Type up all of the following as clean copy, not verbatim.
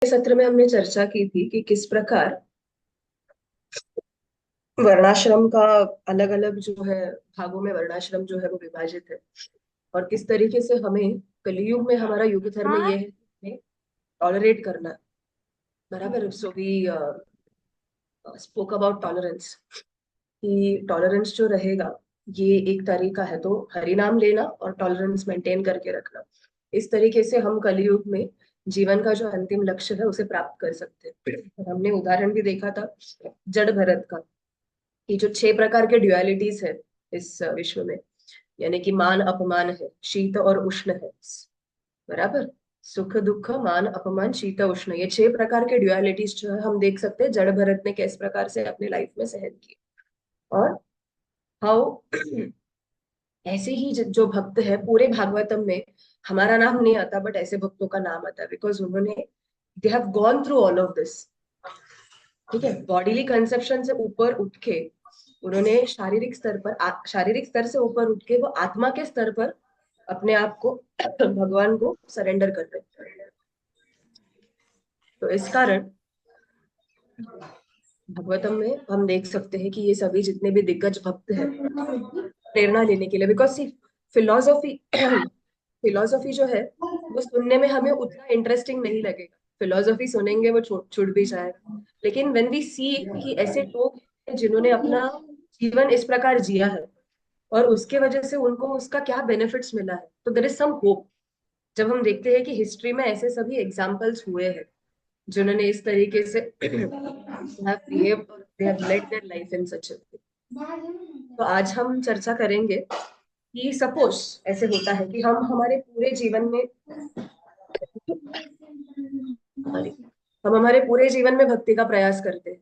सत्र में हमने चर्चा की थी कि किस प्रकार वर्णाश्रम का अलग अलग जो है भागों में वर्णाश्रम जो है वो विभाजित है। और किस तरीके से हमें कलयुग में हमारा युग धर्म ये है कि टॉलरेट करना। बराबर। So we spoke about tolerance कि टॉलरेंस जो रहेगा ये एक तरीका है, तो हरि नाम लेना और टॉलरेंस मेंटेन करके रखना। इस तरीके से हम कलयुग में जीवन का जो अंतिम लक्ष्य है उसे प्राप्त कर सकते हैं। और हमने उदाहरण भी देखा था जड़ भरत का, कि जो 6 प्रकार के ड्युअलिटीज है इस विश्व में, यानी कि मान अपमान है, शीत और उष्ण है। बराबर। सुख दुख मान अपमान शीत उष्ण, ये 6 प्रकार के ड्युअलिटीज जो है हम देख सकते हैं जड़ भरत ने किस प्रकार से अपने लाइफ में सहन किए। और हाउ ऐसे ही जो भक्त है पूरे भागवतम में हमारा नाम नहीं आता, बट ऐसे भक्तों का नाम आता है बिकॉज उन्होंने they have gone through all of this. ठीक है, बॉडीली कंसेप्शन से ऊपर उठ के उन्होंने शारीरिक स्तर से ऊपर उठ के वो आत्मा के स्तर पर अपने आप को भगवान को सरेंडर कर रहे हैं। तो इस कारण भगवतम में हम देख सकते हैं कि ये सभी जितने भी दिग्गज भक्त हैं प्रेरणा लेने के लिए, बिकॉज सी फिलोसॉफी फिलोसॉफी जो है वो सुनने में हमें उतना इंटरेस्टिंग नहीं लगेगा। फिलोसॉफी सुनेंगे वो छुट भी जाएगा। लेकिन व्हेन वी सी कि ऐसे लोग हैं जिन्होंने अपना जीवन इस प्रकार जिया है और उसके वजह से उनको उसका क्या बेनिफिट्स मिला है, तो देयर इज सम होप। जब हम देखते हैं कि हिस्ट्री में ऐसे सभी एग्जाम्पल्स हुए हैं जिन्होंने इस तरीके से have behaved or they have led their life in such a way। तो आज हम चर्चा करेंगे कि सपोज ऐसे होता है कि हम हमारे पूरे जीवन में sorry, हम हमारे पूरे जीवन में भक्ति का प्रयास करते हैं।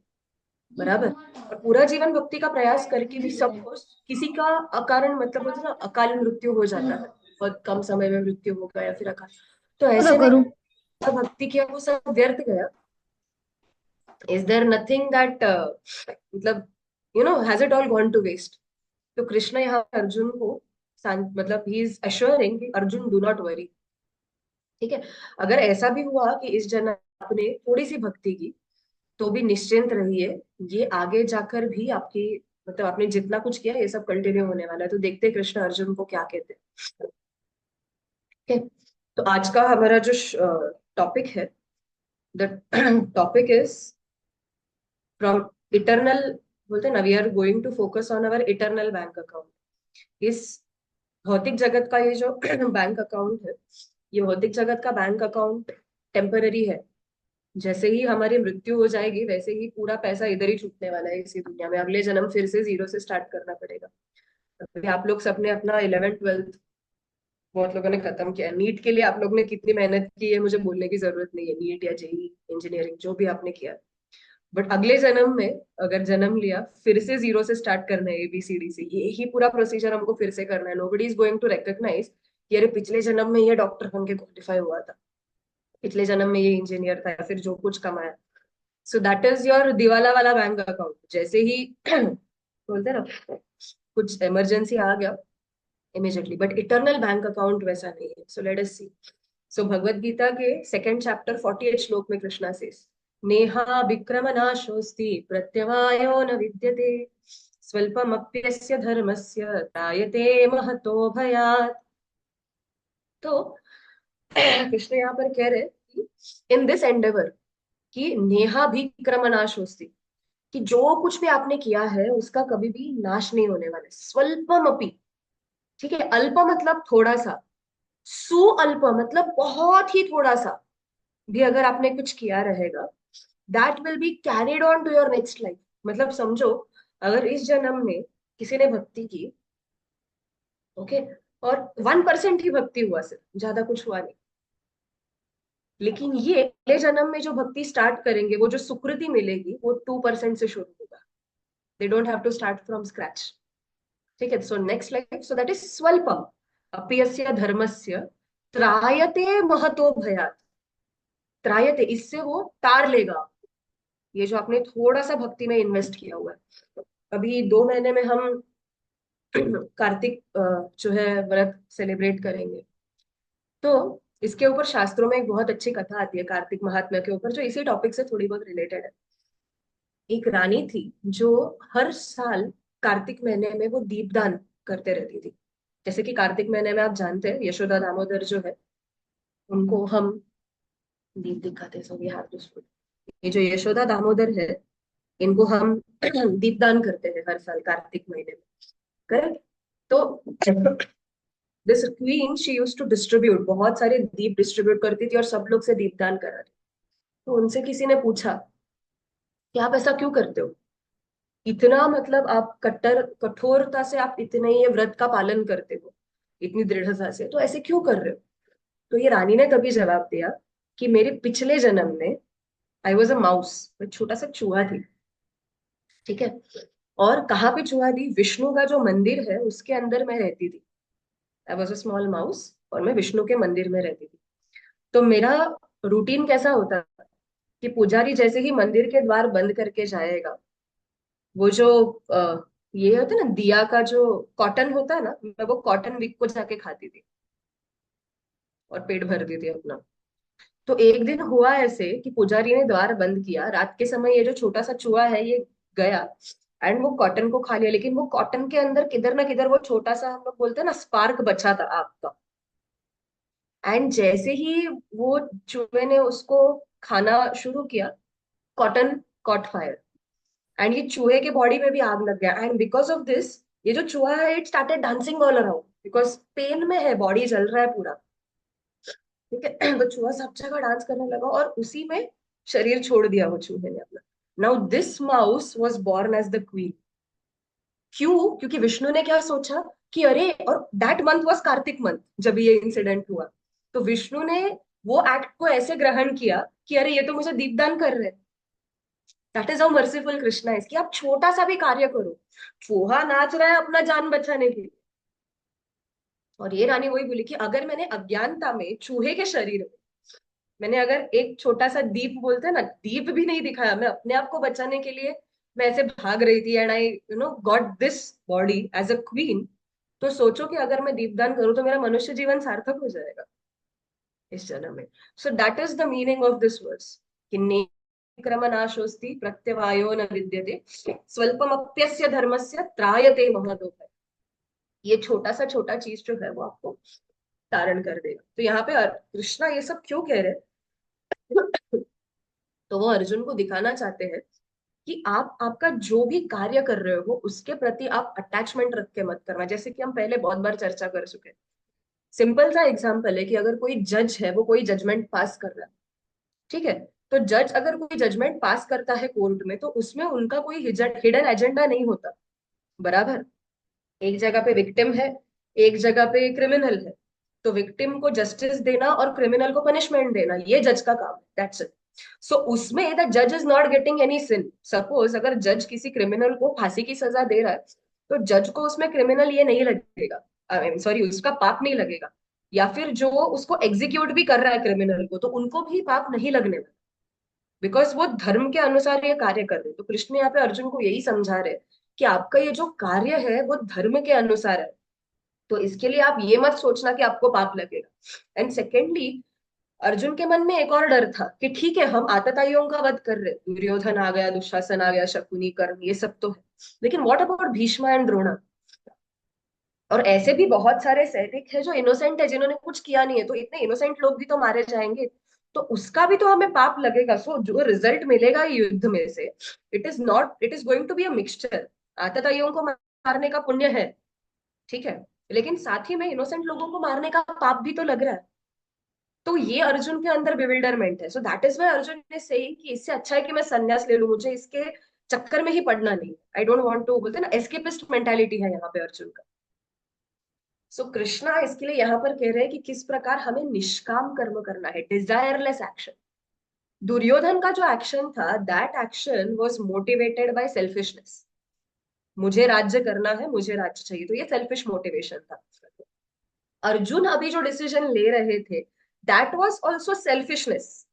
बराबर। और पूरा जीवन भक्ति का प्रयास करके भी सपोज किसी का अकारण मतलब होता है ना, अकाल मृत्यु हो जाता है, बहुत कम समय में मृत्यु होगा या फिर अकाल। तो पूरा ऐसे में करूं। भक्ति किया वो सब व्यर्थ गया। इज देयर नथिंग दैट मतलब has it all gone to waste. तो कृष्ण यहाँ अर्जुन को मतलब ही इज अश्योरिंग कि अर्जुन डू नॉट वरी। ठीक है, अगर ऐसा भी हुआ कि इस जन्म आपने थोड़ी सी भक्ति की तो भी निश्चिंत रहिए, ये आगे जाकर भी आपकी मतलब आपने जितना कुछ किया ये सब कंटिन्यू होने वाला है। तो देखते हैं कृष्ण अर्जुन को क्या कहते हैं। ठीक है, तो आज का हमारा जो टॉपिक है, the topic is from eternal, बोलते हैं ना, we are going to focus on our eternal bank account. इस भौतिक जगत का ये जो बैंक अकाउंट है, ये भौतिक जगत का बैंक अकाउंट टेम्पररी है। जैसे ही हमारी मृत्यु हो जाएगी वैसे ही पूरा पैसा इधर ही छूटने वाला है इसी दुनिया में, अगले जन्म फिर से जीरो से स्टार्ट करना पड़ेगा। अभी आप लोग सबने अपना 11th 12th बहुत लोगों ने खत्म किया। नीट के लिए आप लोग ने कितनी मेहनत की है मुझे बोलने की जरूरत नहीं है, नीट या जेई इंजीनियरिंग जो भी आपने किया। बट अगले जन्म में अगर जन्म लिया फिर से जीरो से स्टार्ट करना है, एबीसीडी से, ये ही पूरा प्रोसीजर हमको फिर से करना है। Nobody is going to recognise कि अरे पिछले जन्म में ये डॉक्टर बन के क्वालिफाई हुआ था, पिछले जन्म में ये इंजीनियर था, या फिर जो कुछ कमाया। सो दैट इज योर दिवाला वाला बैंक अकाउंट। जैसे ही बोलते हैं ना कुछ इमरजेंसी आ गया immediately, but eternal bank account वैसा नहीं है। सो लेट अस सी। सो भगवत गीता के 2nd चैप्टर 48 श्लोक में कृष्णा से नेहा विक्रम नाशोस्ति प्रत्यवायो न विद्यते स्वल्पमप्यस्य धर्मस्य त्रायते महतो भयात्। तो कृष्ण यहाँ पर कह रहे कि इन दिस एंडेवर कि नेहा भी क्रमनाश होस्ति, कि जो कुछ भी आपने किया है उसका कभी भी नाश नहीं होने वाला है। स्वल्पम अपि, ठीक है, अल्प मतलब थोड़ा सा, सुअल्प मतलब बहुत ही थोड़ा सा भी अगर आपने कुछ किया रहेगा, that will be carried on to your next life. मतलब समझो, अगर इस जन्म में किसी ने भक्ति की, ओके, और 1% ही भक्ति हुआ, सिर्फ ज्यादा कुछ हुआ नहीं, लेकिन ये अगले जन्म में जो भक्ति स्टार्ट करेंगे वो जो सुकृति मिलेगी वो 2% से शुरू होगा। They don't have to start from scratch. ठीक है, so next life, so that is स्वल्पम अप्यस्य धर्मस्य त्रायते महतो भयात्। त्रायते, इससे वो तार लेगा ये जो आपने थोड़ा सा भक्ति में इन्वेस्ट किया हुआ है। अभी 2 महीने में हम कार्तिक जो है व्रत सेलिब्रेट करेंगे। तो इसके ऊपर शास्त्रों में एक बहुत अच्छी कथा आती है कार्तिक महात्म्य के ऊपर, जो इसी टॉपिक से थोड़ी बहुत रिलेटेड है। एक रानी थी जो हर साल कार्तिक महीने में वो दीपदान करते रहती थी। जैसे कि कार्तिक महीने में आप जानते हैं यशोदा दामोदर जो है, उनको हम दीप दिखाते हैं, so we have two spoon. ये जो यशोदा दामोदर है, इनको हम दीपदान करते हैं हर साल कार्तिक महीने में। करेक्ट। तो this queen she use to distribute, बहुत सारे दीप डिस्ट्रीब्यूट करती थी और सब लोग से दीपदान करा रही। तो उनसे किसी ने पूछा कि आप ऐसा क्यों करते हो, इतना मतलब आप कट्टर कठोरता से आप इतने ये व्रत का पालन करते हो, इतनी दृढ़ता से, तो ऐसे क्यों कर रहे हो। तो ये रानी ने तभी जवाब दिया कि मेरे पिछले जन्म में आई वॉज अ माउस, मैं छोटा सा चूहा थी। ठीक है। और कहाँ पे चूहा थी, विष्णु का जो मंदिर है उसके अंदर मैं रहती थी। I was a small mouse और मैं विष्णु के मंदिर में रहती थी। तो मेरा रूटीन कैसा होता कि पुजारी जैसे ही मंदिर के द्वार बंद करके जाएगा, वो जो ये होता है ना दिया का जो कॉटन होता है ना, मैं वो कॉटन विक को जाके खाती थी और पेट भरती थी अपना। तो एक दिन हुआ ऐसे कि पुजारी ने द्वार बंद किया रात के समय, ये जो छोटा सा चूहा है ये गया एंड वो कॉटन को खा लिया, लेकिन वो कॉटन के अंदर किधर ना किधर वो छोटा सा, हम लोग बोलते हैं ना, स्पार्क बचा था आग का। एंड जैसे ही वो चूहे ने उसको खाना शुरू किया, कॉटन कॉट फायर एंड ये चूहे के बॉडी में भी आग लग गया। एंड बिकॉज ऑफ दिस ये जो चूहा है it started dancing all around, because pain में है, बॉडी जल रहा है पूरा। ठीक है। तो चूहा सब जगह डांस करने लगा और उसी में शरीर छोड़ दिया वो चूहे ने अपना। Now this mouse was born as the queen. क्यों? क्योंकि विष्णु ने क्या सोचा कि अरे, और that month was Kartik month जब ये इंसिडेंट हुआ। तो विष्णु ने वो एक्ट को ऐसे ग्रहण किया कि अरे ये तो मुझे दीपदान कर रहे हैं। That is how merciful Krishna is, कि आप छोटा सा भी कार्य करो। चूहा नाच रहा है अपना जान बचाने के लिए, और ये रानी वही बोली कि अगर मैंने अज्ञानता में चूहे के शरीर में मैंने अगर एक छोटा सा दीप, बोलते हैं ना, दीप भी नहीं दिखाया, मैं अपने आप को बचाने के लिए मैं ऐसे भाग रही थी and I got this body as a queen, तो सोचो कि अगर मैं दीपदान करूं तो मेरा मनुष्य जीवन सार्थक हो जाएगा इस जन्म में। So that is the meaning of this verse, कि क्रम नाशोस्ति प्रत्यवायो न विद्यते स्वल्पमप्यस्य धर्मस्य त्रायते महतोपय। ये छोटा सा छोटा चीज जो है वो आपको तारण कर देगा। तो यहाँ पे कृष्णा ये सब क्यों कह रहे हैं, तो वो अर्जुन को दिखाना चाहते हैं कि आप आपका जो भी कार्य कर रहे हो उसके प्रति आप अटैचमेंट रख के मत करना। जैसे कि हम पहले बहुत बार चर्चा कर चुके हैं। सिंपल सा एग्जांपल है कि अगर कोई जज है वो कोई जजमेंट पास कर रहा है, ठीक है, तो जज अगर कोई जजमेंट पास करता है कोर्ट में तो उसमें उनका कोई हिडन एजेंडा नहीं होता। बराबर। एक जगह पे विक्टिम है, एक जगह पे क्रिमिनल है, तो विक्टिम को जस्टिस देना और क्रिमिनल को पनिशमेंट देना ये जज का काम है, दैट्स इट। सो उसमें द जज is not getting any sin. Suppose अगर जज किसी क्रिमिनल को फांसी की सजा दे रहा है, तो जज को उसमें क्रिमिनल ये नहीं लगेगा, आई मीन सॉरी, उसका पाप नहीं लगेगा। या फिर जो उसको एग्जीक्यूट भी कर रहा है क्रिमिनल को, तो उनको भी पाप नहीं लगने वाला, बिकॉज वो धर्म के अनुसार ये कार्य कर रहे हैं। तो कृष्ण यहाँ पे अर्जुन को यही समझा रहे हैं कि आपका ये जो कार्य है वो धर्म के अनुसार है, तो इसके लिए आप ये मत सोचना कि आपको पाप लगेगा। एंड सेकेंडली, अर्जुन के मन में एक और डर था कि ठीक है हम आतताइयों का वध कर रहे हैं, दुर्योधन आ गया, दुशासन आ गया, शकुनी, कर्ण, ये सब तो है, लेकिन what about Bheeshma and Drona, और ऐसे भी बहुत सारे सैनिक है जो इनोसेंट है, जिन्होंने कुछ किया नहीं है, तो इतने इनोसेंट लोग भी तो मारे जाएंगे, तो उसका भी तो हमें पाप लगेगा। सो जो रिजल्ट मिलेगा ये युद्ध में से, it is going to be a mixture. आतताइयों को मारने का पुण्य है, ठीक है, लेकिन साथ ही में इनोसेंट लोगों को मारने का पाप भी तो लग रहा है। तो ये अर्जुन के अंदर बिविल्डरमेंट है। So that is why Arjun ने से कि इससे अच्छा है कि मैं संन्यास ले लूं, मुझे इसके चक्कर में ही पड़ना नहीं। आई डोंट वांट टू, बोलते हैं ना, एस्केपिस्ट मेंटालिटी है यहाँ पे अर्जुन का। सो कृष्णा इसके लिए यहाँ पर कह रहे हैं कि किस प्रकार हमें निष्काम कर्म करना है, डिजायरलेस एक्शन। दुर्योधन का जो एक्शन था, that action was motivated by selfishness. मुझे राज्य करना है, मुझे राज्य चाहिए, तो ये सेल्फिश मोटिवेशन था। अर्जुन अभी जो डिसीजन ले रहे थे, दैट वाज आल्सो सेल्फिशनेस।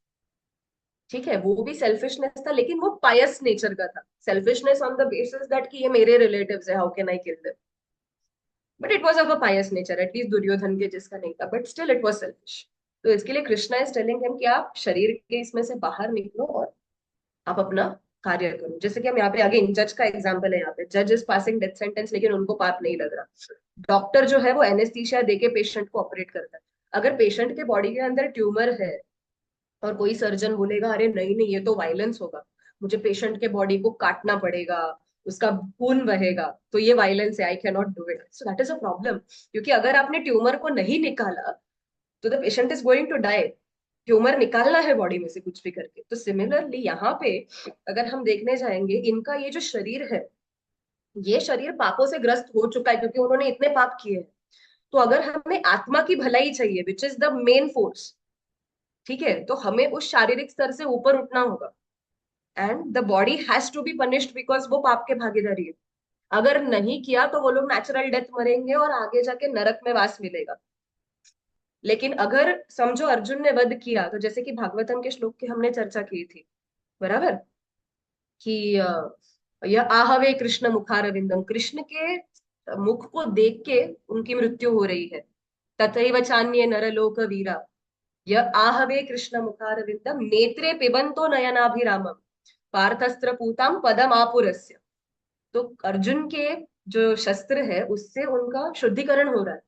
ठीक है, वो भी सेल्फिशनेस था, लेकिन वो पायस नेचर का था। Selfishness on the basis that कि ये मेरे रिलेटिव्स है, how can I kill them, but it was of a pious nature, at least Duryodhan के जिसका नहीं था, but still it was selfish. तो इसके लिए कृष्णा इज टेलिंग हिम कि आप शरीर के इसमें से बाहर निकलो और आप अपना कार्य करो। जैसे कि हम यहाँ पे आगे जज का एग्जाम्पल है, यहाँ पे जज इज पासिंग डेथ सेंटेंस लेकिन उनको पाप नहीं लग रहा। डॉक्टर जो है वो एनेस्थीसिया देके पेशेंट को ऑपरेट करता है। अगर पेशेंट के बॉडी के अंदर ट्यूमर है और कोई सर्जन बोलेगा अरे नहीं नहीं ये तो वायलेंस होगा, मुझे पेशेंट के बॉडी को काटना पड़ेगा, उसका खून बहेगा, तो ये वायलेंस है, I can not do it, so that is a problem. क्योंकि अगर आपने ट्यूमर को नहीं निकाला तो the patient is going to die. Tumour निकालना है बॉडी में से कुछ भी करके। तो सिमिलरली यहाँ पे अगर हम देखने जाएंगे, इनका ये जो शरीर है, ये शरीर पापों से ग्रस्त हो चुका है क्योंकि उन्होंने इतने पाप किए हैं। तो अगर हमें आत्मा की भलाई चाहिए which is the main force, ठीक है, तो हमें उस शारीरिक स्तर से ऊपर उठना होगा। And the body has to be punished because वो पाप के भागीदारी है। अगर नहीं किया तो वो लोग नेचुरल डेथ मरेंगे और आगे जाके नरक में वास मिलेगा। लेकिन अगर समझो अर्जुन ने वध किया, तो जैसे कि भागवतम के श्लोक की हमने चर्चा की थी, बराबर, कि यह आहवे कृष्ण मुखारविंदम, कृष्ण के मुख को देख के उनकी मृत्यु हो रही है। तथैव चान्ये नरलोक वीरा, यह आहवे कृष्ण मुखारविंदम नेत्रे पिबंतो नयनाभिरामम पार्थस्त्र पूताम पदम आपुरस्य। तो अर्जुन के जो शस्त्र है उससे उनका शुद्धिकरण हो रहा है,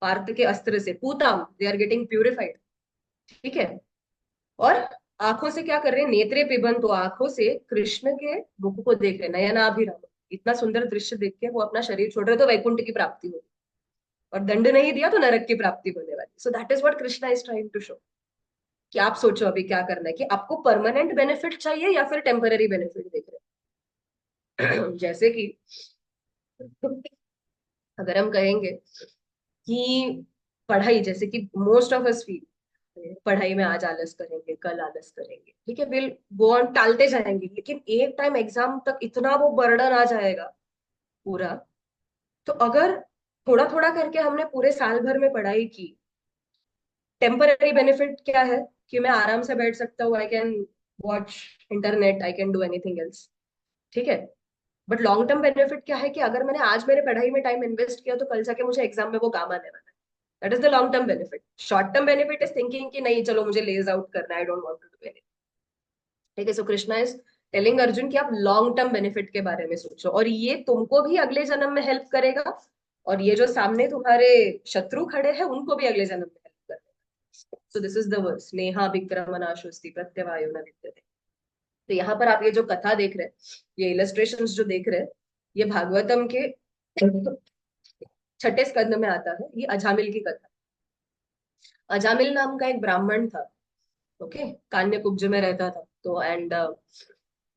पार्थ के अस्त्र से, पूताम दे आर गेटिंग प्यूरिफाइड, ठीक है। और आंखों से क्या कर रहे हैं, नेत्रे पिबन, तो आंखों से कृष्ण के मुख को देख रहे हैं, नयनाभिराम। इतना सुंदर दृश्य देख के वो अपना शरीर छोड़ रहे, तो वैकुंठ की प्राप्ति होगी, और दंड नहीं दिया तो नरक की प्राप्ति होने वाली। So that is what Krishna is trying to show. कि आप सोचो अभी क्या करना है, कि आपको परमानेंट बेनिफिट चाहिए या फिर टेम्पररी बेनिफिट देख रहे हैं। जैसे कि अगर हम कहेंगे कि पढ़ाई, जैसे कि मोस्ट ऑफ अस फील पढ़ाई में आज आलस करेंगे, कल आलस करेंगे, ठीक है, विल गो ऑन, टालते जाएंगे, लेकिन एक टाइम एग्जाम तक इतना वो बर्डन आ जाएगा पूरा। तो अगर थोड़ा थोड़ा करके हमने पूरे साल भर में पढ़ाई की, टेम्पररी बेनिफिट क्या है, कि मैं आराम से बैठ सकता हूँ, I can watch internet, I can do anything else, ठीक है। बट लॉन्ग टर्म बेनिफिट क्या है, कि अगर मैंने आज मेरे पढ़ाई में टाइम इन्वेस्ट किया तो कल जाके मुझे एग्जाम में वो काम आने वाला है। That is the long term benefit. Short term benefit is thinking कि नहीं चलो मुझे लेज आउट करना है, I don't want to do anything, ठीक है। So Krishna is telling Arjun कि आप लॉन्ग टर्म बेनिफिट के बारे में सोचो, और ये तुमको भी अगले जन्म में हेल्प करेगा, और ये जो सामने तुम्हारे शत्रु खड़े हैं उनको भी अगले जन्म में हेल्प करेगा। So this is the verse, नेहा विक्रमनाशोस्ति प्रत्यवायो न विद्यते। तो यहाँ पर आप ये जो कथा देख रहे हैं, ये इलस्ट्रेशंस जो देख रहे हैं, ये भागवतम के छठे स्कंद में आता है, ये अजामिल की कथा। अजामिल नाम का एक ब्राह्मण था, ओके, कान्य कुब्ज में रहता था, तो एंड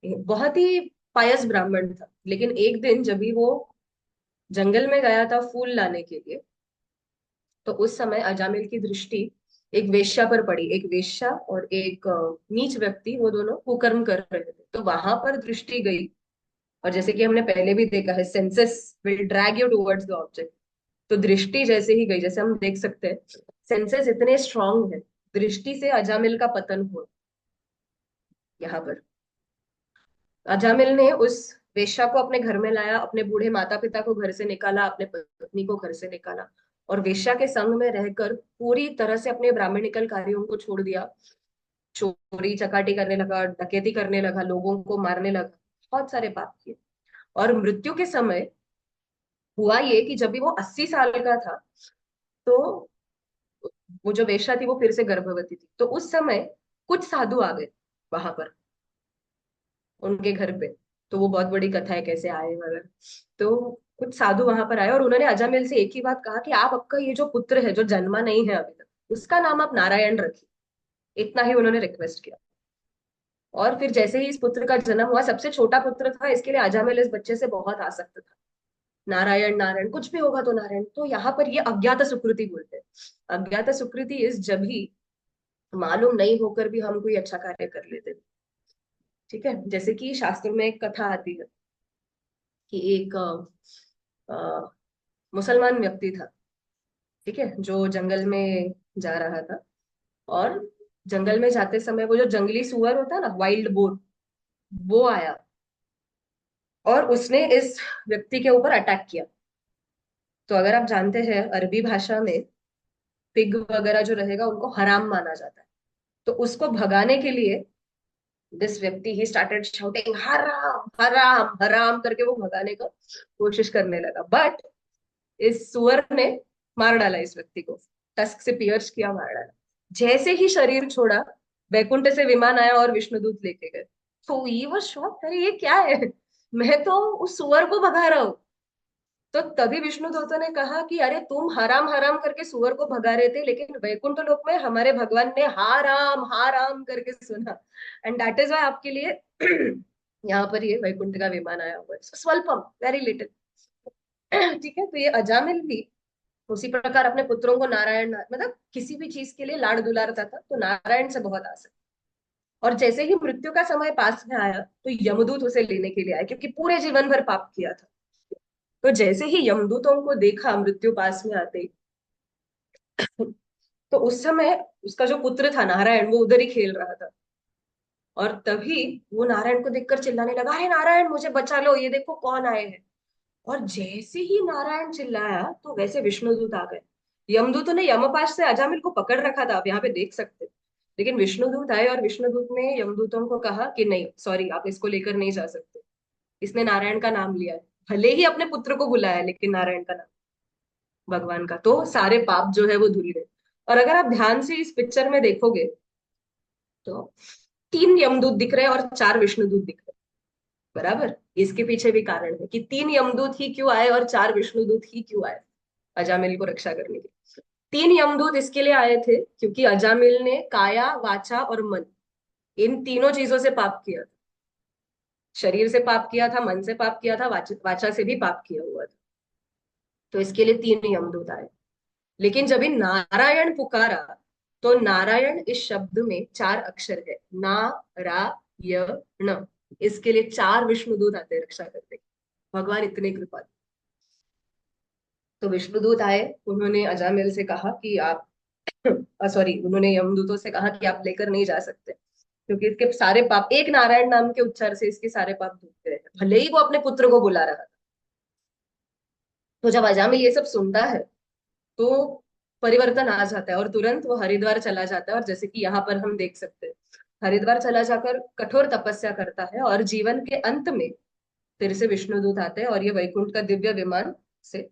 बहुत ही पायस ब्राह्मण था। लेकिन एक दिन जब भी वो जंगल में गया था फूल लाने के लिए, तो उस समय अजामिल की दृष्टि एक वेश्या पर पड़ी। एक वेश्या और एक नीच व्यक्ति, वो दोनों कुकर्म कर रहे थे, तो वहां पर दृष्टि गई। और जैसे कि हमने पहले भी देखा है, senses will drag you towards the object. तो दृष्टि जैसे ही गई, जैसे हम देख सकते हैं, सेंसेस इतने स्ट्रांग है, दृष्टि से अजामिल का पतन हुआ यहाँ पर। अजामिल ने उस वेश्या को अपने घर में लाया, अपने बूढ़े माता पिता को घर से निकाला, अपने पत्नी को घर से निकाला, और वेश्या के संग में रहकर पूरी तरह से अपने ब्राह्मणिकल कार्यों को छोड़ दिया। चोरी चकाटी करने लगा, डकैती करने लगा, लोगों को मारने लगा, बहुत सारे पाप किए। और मृत्यु के समय हुआ ये कि जब भी वो 80 साल का था, तो वो जो वेश्या थी वो फिर से गर्भवती थी। तो उस समय कुछ साधु आ गए वहां पर उनके घर पे। तो वो बहुत बड़ी कथा है कैसे आए वगैरह। तो कुछ साधु वहां पर आए और उन्होंने अजामिल से एक ही बात कहा कि आप आपका ये जो पुत्र है जो जन्मा नहीं है अभी तक, उसका नाम आप नारायण रखिए। इतना ही उन्होंने रिक्वेस्ट किया। और फिर जैसे ही इस पुत्र का जन्म हुआ, सबसे छोटा पुत्र था, इसके लिए अजामिल इस बच्चे से बहुत आसक्त था। नारायण नारायण, कुछ भी होगा तो नारायण। तो यहाँ पर ये अज्ञात सुकृति बोलते हैं। अज्ञात सुकृति इस जब ही मालूम नहीं होकर भी हम कोई अच्छा कार्य कर लेते हैं, ठीक है। जैसे कि शास्त्र में एक कथा आती है कि एक मुसलमान व्यक्ति था, ठीक है, जो जंगल में जा रहा था। और जंगल में जाते समय वो जो जंगली सुअर होता है ना, वाइल्ड बोर, वो आया और उसने इस व्यक्ति के ऊपर अटैक किया। तो अगर आप जानते हैं अरबी भाषा में पिग वगैरह जो रहेगा उनको हराम माना जाता है। तो उसको भगाने के लिए दिस व्यक्ति ही स्टार्टेड शाउटिंग हराम हराम हराम करके वो भगाने का कोशिश करने लगा। बट इस सुअर ने मार डाला इस व्यक्ति को, टस्क से पियर्स किया, मार डाला। जैसे ही शरीर छोड़ा, वैकुंठ से विमान आया और विष्णुदूत लेके गए। तो ये वो शौक, अरे ये क्या है, मैं तो उस सुअर को भगा रहा हूँ। तो तभी विष्णुदूतों ने कहा कि अरे तुम हराम हराम करके सुअर को भगा रहे थे, लेकिन वैकुंठ लोक में हमारे भगवान ने हा राम करके सुना, एंड दैट इज वाई आपके लिए यहाँ पर ये वैकुंठ का विमान आया हुआ है। स्वल्पम, वेरी लिटिल। ठीक है, तो ये अजामिल भी उसी प्रकार अपने पुत्रों को नारायण, मतलब किसी भी चीज के लिए लाड़ दुलारता था, तो नारायण से बहुत आसक्त। और जैसे ही मृत्यु का समय पास में आया, तो यमदूत उसे लेने के लिए आया, क्योंकि पूरे जीवन भर पाप किया था। तो जैसे ही यमदूतों को देखा मृत्यु पास में आते ही, तो उस समय उसका जो पुत्र था नारायण, वो उधर ही खेल रहा था। और तभी वो नारायण को देखकर चिल्लाने लगा, अरे नारायण मुझे बचा लो, ये देखो कौन आए हैं। और जैसे ही नारायण चिल्लाया, तो वैसे विष्णुदूत आ गए। यमदूतों ने यमपाश से अजामिल को पकड़ रखा था, आप यहाँ पे देख सकते हैं। लेकिन विष्णुदूत आए और विष्णुदूत ने यमदूतों को कहा कि नहीं, सॉरी, आप इसको लेकर नहीं जा सकते, इसने नारायण का नाम लिया है। भले ही अपने पुत्र को बुलाया, लेकिन नारायण का नाम, भगवान का, तो सारे पाप जो है वो धुल गए। और अगर आप ध्यान से इस पिक्चर में देखोगे, तो 3 यमदूत दिख रहे हैं और 4 विष्णुदूत दिख रहे हैं। बराबर, इसके पीछे भी कारण है कि 3 यमदूत ही क्यों आए और 4 विष्णुदूत ही क्यों आए अजामिल को रक्षा करने के लिए। 3 यमदूत इसके लिए आए थे क्योंकि अजामिल ने काया, वाचा और मन, इन तीनों चीजों से पाप किया था। शरीर से पाप किया था, मन से पाप किया था, वाचा से भी पाप किया हुआ था। तो इसके लिए 3 यमदूत आए। लेकिन जब इन नारायण पुकारा, तो नारायण इस शब्द में 4 अक्षर है, ना, रा, य, न। इसके लिए 4 विष्णुदूत आते हैं रक्षा करने। भगवान इतने कृपालु। तो विष्णुदूत आए, उन्होंने अजामिल से कहा कि आप, सॉरी, उन्होंने यमदूतों से कहा कि आप लेकर नहीं जा सकते, क्योंकि इसके सारे पाप एक नारायण नाम के उच्चार से इसके सारे पाप धुल गए हैं, भले ही वो अपने पुत्र को बुला रहा था। तो जब अजामिल ये सब सुनता है, तो परिवर्तन आ जाता है और तुरंत वो हरिद्वार चला जाता है। और जैसे कि यहाँ पर हम देख सकते हैं, हरिद्वार चला जाकर कठोर तपस्या करता है, और जीवन के अंत में फिर से विष्णुदूत आते हैं और ये वैकुंठ का दिव्य विमान से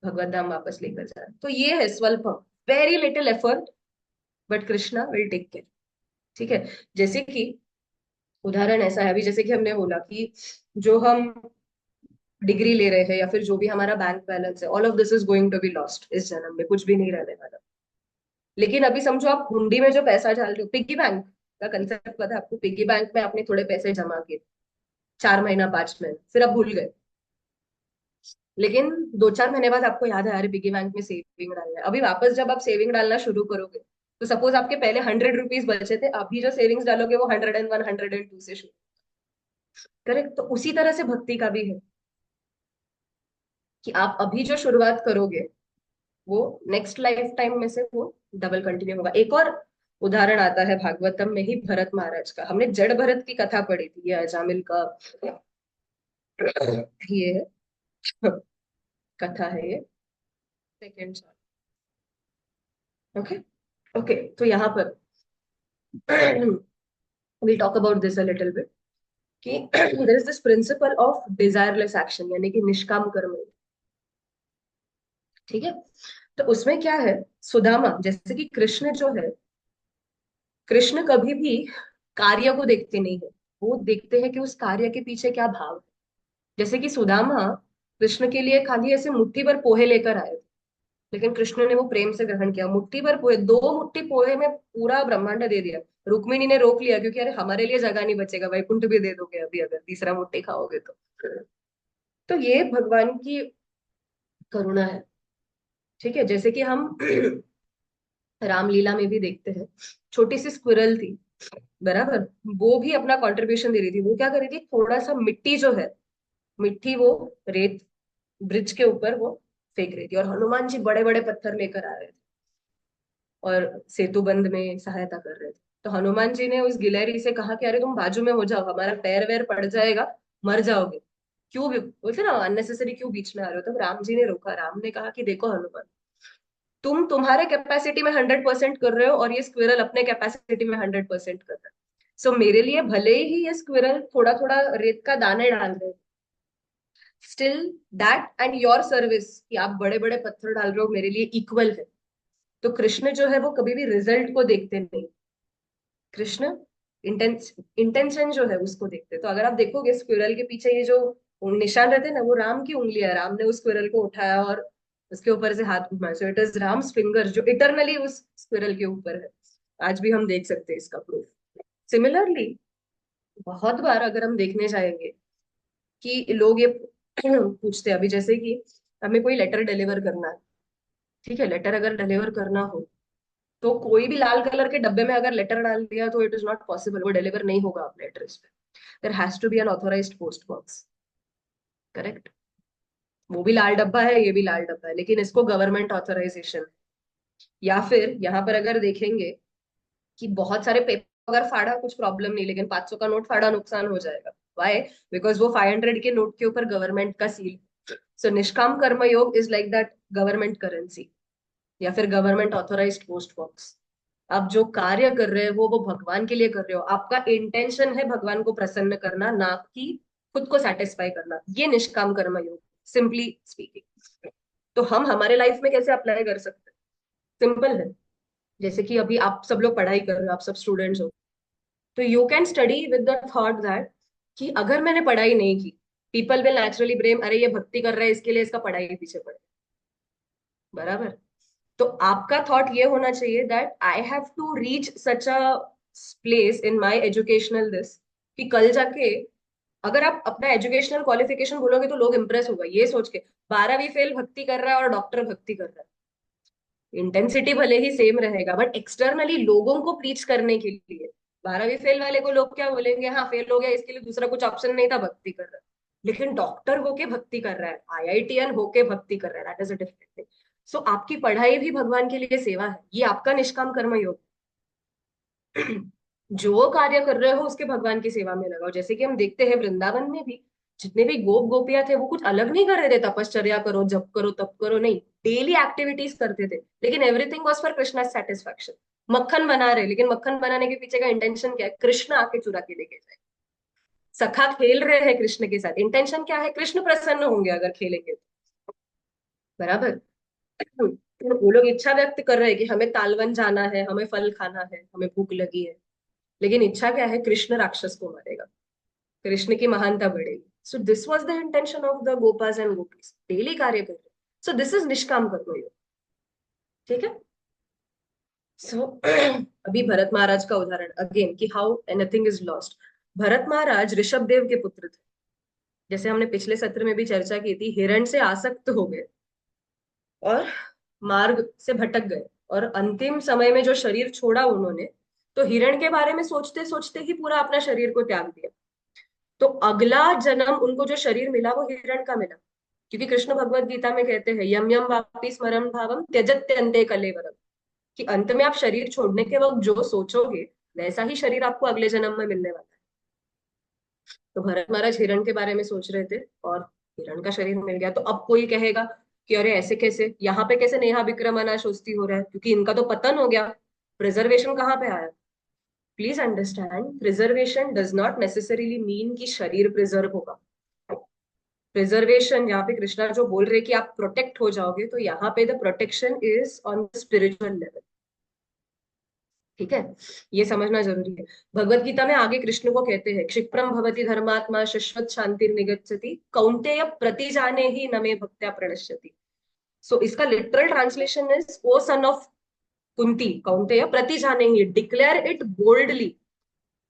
भगवत धाम वापस लेकर जाए। तो ये है स्वल्पम, very little effort, but Krishna will take care. ठीक है, जैसे कि उदाहरण ऐसा है, अभी जैसे कि हमने बोला कि जो हम डिग्री ले रहे हैं या फिर जो भी हमारा बैंक बैलेंस है, all of this is going to be lost, इस जन्म में कुछ भी नहीं रहने वाला। लेकिन अभी समझो आप हुंडी में जो पैसा डाल रहे हो, पिग्गी बैंक का कंसेप्ट पता है आपको? पिग्गी बैंक में आपने थोड़े पैसे जमा किए, 4 महीना 5 महीना, फिर आप भूल गए। लेकिन 2-4 महीने बाद आपको याद है, अरे पिग्गी बैंक में सेविंग डालना है। अभी वापस जब आप सेविंग डालना शुरू करोगे, तो सपोज आपके पहले 100 रुपीज बचे थे, अभी जो सेविंग्स डालोगे वो 101, 102 से शुरू। करेक्ट, तो उसी तरह से भक्ति का भी है कि आप अभी जो शुरुआत करोगे, वो नेक्स्ट लाइफ टाइम में से वो डबल कंटिन्यू होगा। एक और उदाहरण आता है भागवतम में ही, भरत महाराज का। हमने जड़ भरत की कथा पढ़ी थी, ये अजामिल का ये है, कथा है ये, सेकेंड। ओके, ओके, तो यहाँ पर we'll talk about this a little bit कि there is this principle of desireless action, यानी कि निष्काम कर्म। ठीक है, तो उसमें क्या है, सुदामा जैसे कि कृष्ण जो है, कृष्ण कभी भी कार्य को देखते नहीं है, वो देखते हैं कि उस कार्य के पीछे क्या भाव है। जैसे कि सुदामा कृष्ण के लिए खाली ऐसे मुट्ठी भर पोहे लेकर आए थे, लेकिन कृष्ण ने वो प्रेम से ग्रहण किया। मुट्ठी भर पोहे, 2 मुट्ठी पोहे में पूरा ब्रह्मांड दे दिया। रुक्मिणी ने रोक लिया, क्योंकि अरे हमारे लिए जगह नहीं बचेगा, वैकुंठ भी दे दोगे अभी अगर तीसरा मुट्ठी खाओगे तो ये भगवान की करुणा है। ठीक है, जैसे कि हम रामलीला में भी देखते हैं, छोटी सी स्क्विरल थी, बराबर, वो भी अपना कंट्रीब्यूशन दे रही थी। वो क्या कर रही थी, थोड़ा सा मिट्टी जो है, मिट्टी वो रेत ब्रिज के ऊपर वो फेंक रही थी, और हनुमान जी बड़े बड़े पत्थर लेकर आ रहे थे और सेतु बंद में सहायता कर रहे थे। तो हनुमान जी ने उस गिलहरी से कहा कि अरे तुम बाजू में हो जाओ, हमारा पैर वैर पड़ जाएगा, मर जाओगे, क्यों भी बोलते ना अननेसेसरी क्यों बीच में आ रहे हो। तब राम जी ने रोका, राम ने कहा कि देखो हनुमान, तुम तुम्हारे कैपेसिटी में 100% कर रहे हो और ये स्क्विरल अपने कैपेसिटी में 100% कर रहा है। सो मेरे लिए भले ही ये स्क्विरल थोड़ा थोड़ा रेत का दाने डाल रहे हैं, still that and your service कि आप बड़े बड़े पत्थर डाल रहे हो मेरे लिए इक्वल है। तो कृष्ण जो है वो कभी भी रिजल्ट को देखते नहीं। कृष्ण इंटेंशन जो है उसको देखते। तो अगर आप देखोगे स्क्विरल के पीछे ये जो निशान रहते हैं ना, वो राम की उंगलियां है। राम ने उस स्क्विरल को उठाया और उसके ऊपर से हाथ घुमाया। सो इट इज राम्स फिंगर जो इटरनली उस स्क्विरल के ऊपर है। आज भी हम देख सकते हैं इसका प्रूफ। सिमिलरली बहुत बार अगर हम देखने जाएंगे कि लोग ये पूछते हैं, अभी जैसे कि हमें कोई लेटर डिलीवर करना है, ठीक है, लेटर अगर डिलीवर करना हो तो कोई भी लाल कलर के डब्बे में अगर लेटर डाल दिया तो इट इज नॉट पॉसिबल, वो डिलीवर नहीं होगा अपने एड्रेस पे। There has to be an authorised post box. Correct. वो भी लाल डब्बा है, ये भी लाल डब्बा है, लेकिन इसको गवर्नमेंट ऑथराइजेशन। या फिर यहाँ पर अगर देखेंगे कि बहुत सारे पेपर अगर फाड़ा कुछ प्रॉब्लम नहीं, लेकिन 500 का नोट फाड़ा नुकसान हो जाएगा। वाई? बिकॉज वो 500 के नोट के ऊपर गवर्नमेंट का सील। सो निष्काम कर्म योग is like that government currency या फिर गवर्नमेंट ऑथोराइज्ड पोस्ट बॉक्स। आप जो कार्य कर रहे हो वो भगवान के लिए कर रहे हो, आपका इंटेंशन है भगवान को प्रसन्न करना, ना कि खुद को सेटिस्फाई करना। ये निष्काम कर्म योग, सिंपली स्पीकिंग। तो हम हमारे लाइफ में कैसे अप्लाई कर सकते हैं? सिंपल है। जैसे कि अभी आप सब लोग पढ़ाई कर रहे हो, आप सब स्टूडेंट्स हो, तो you can study with the thought that कि अगर मैंने पढ़ाई नहीं की, पीपल विल नेचुरली ब्लेम, अरे ये भक्ति कर रहा है इसके लिए इसका पढ़ाई के पीछे पड़े। बराबर। तो आपका थॉट ये होना चाहिए that I have to reach such a place in my educational this कि कल जाके अगर आप अपना एजुकेशनल क्वालिफिकेशन बोलोगे तो लोग इंप्रेस होगा ये सोच के 12वीं फेल भक्ति कर रहा है और डॉक्टर भक्ति कर रहा है। इंटेंसिटी भले ही सेम रहेगा बट एक्सटर्नली लोगों को प्रीच करने के लिए 12वीं फेल वाले को लोग क्या बोलेंगे, हाँ फेल हो गया इसके लिए दूसरा कुछ ऑप्शन नहीं था, भक्ति कर रहा है। लेकिन डॉक्टर होके भक्ति कर रहा है, आईआईटीएन होके भक्ति कर रहा है, that is a different thing. So आपकी पढ़ाई भी भगवान के लिए सेवा है, ये आपका निष्काम कर्म योग। जो कार्य कर रहे हो उसके भगवान की सेवा में लगाओ। जैसे कि हम देखते हैं वृंदावन में भी जितने भी गोप गोपियां थे वो कुछ अलग नहीं कर रहे थे, तपश्चर्या करो जप करो तप करो नहीं, डेली एक्टिविटीज करते थे, लेकिन everything was for Krishna satisfaction. मक्खन बना रहे, लेकिन मक्खन बनाने के पीछे का इंटेंशन क्या है? कृष्ण आके चुरा के लेके जाए। सखा खेल रहे हैं कृष्ण के साथ, इंटेंशन क्या है? कृष्ण प्रसन्न होंगे अगर खेलेंगे तो। बराबर। तो वो लोग इच्छा व्यक्त कर रहे हैं कि हमें तालवन जाना है, हमें फल खाना है, हमें भूख लगी है, लेकिन इच्छा क्या है? कृष्ण राक्षस को मारेगा, कृष्ण की महानता बढ़ेगी। So this was the intention of the gopas and gopis, daily कार्य कर रहे। सो दिस इज निष्काम कर्मयोग। ठीक है। सो अभी भरत महाराज का उदाहरण अगेन कि how anything is lost. Bharat Maharaj Rishabh Dev के पुत्र थे। जैसे हमने पिछले सत्र में भी चर्चा की थी, हिरण से आसक्त हो गए और मार्ग से भटक गए, और अंतिम समय में जो शरीर छोड़ा उन्होंने, तो हिरण के बारे में सोचते सोचते ही पूरा अपना शरीर को त्याग दिया। तो अगला जन्म उनको जो शरीर मिला वो हिरण का मिला। क्योंकि कृष्ण भगवत गीता में कहते हैं यम यम वापि स्मरण भावम त्यजत्यन्ते कलेवरम, कि अंत में आप शरीर छोड़ने के वक्त जो सोचोगे वैसा ही शरीर आपको अगले जन्म में मिलने वाला है। तो भरत महाराज हिरण के बारे में सोच रहे थे और हिरण का शरीर मिल गया। तो अब कोई कहेगा कि अरे ऐसे कैसे, यहाँ पे कैसे नेहा विक्रमणा शोस्ती हो रहा है, क्योंकि इनका तो पतन हो गया, प्रिजर्वेशन कहाँ पे आया? Please understand, preservation does not necessarily mean कि शरीर प्रिजर्व होगा। प्रिजर्वेशन यहाँ पे कृष्णा जो बोल रहे कि आप प्रोटेक्ट हो जाओगे, तो यहाँ पे the protection is on spiritual level. ठीक है, ये समझना जरूरी है। भगवत गीता में आगे कृष्ण को कहते हैं क्षिप्रम भवति धर्मात्मा शश्वत शांति निगच्छति कौन्तेय प्रतिजाने ही न मे भक्त्या प्रणश्यति। सो इसका literal translation is, O son of Kunti कौन्तेय प्रतिजाने ही, डिक्लेयर इट बोल्डली।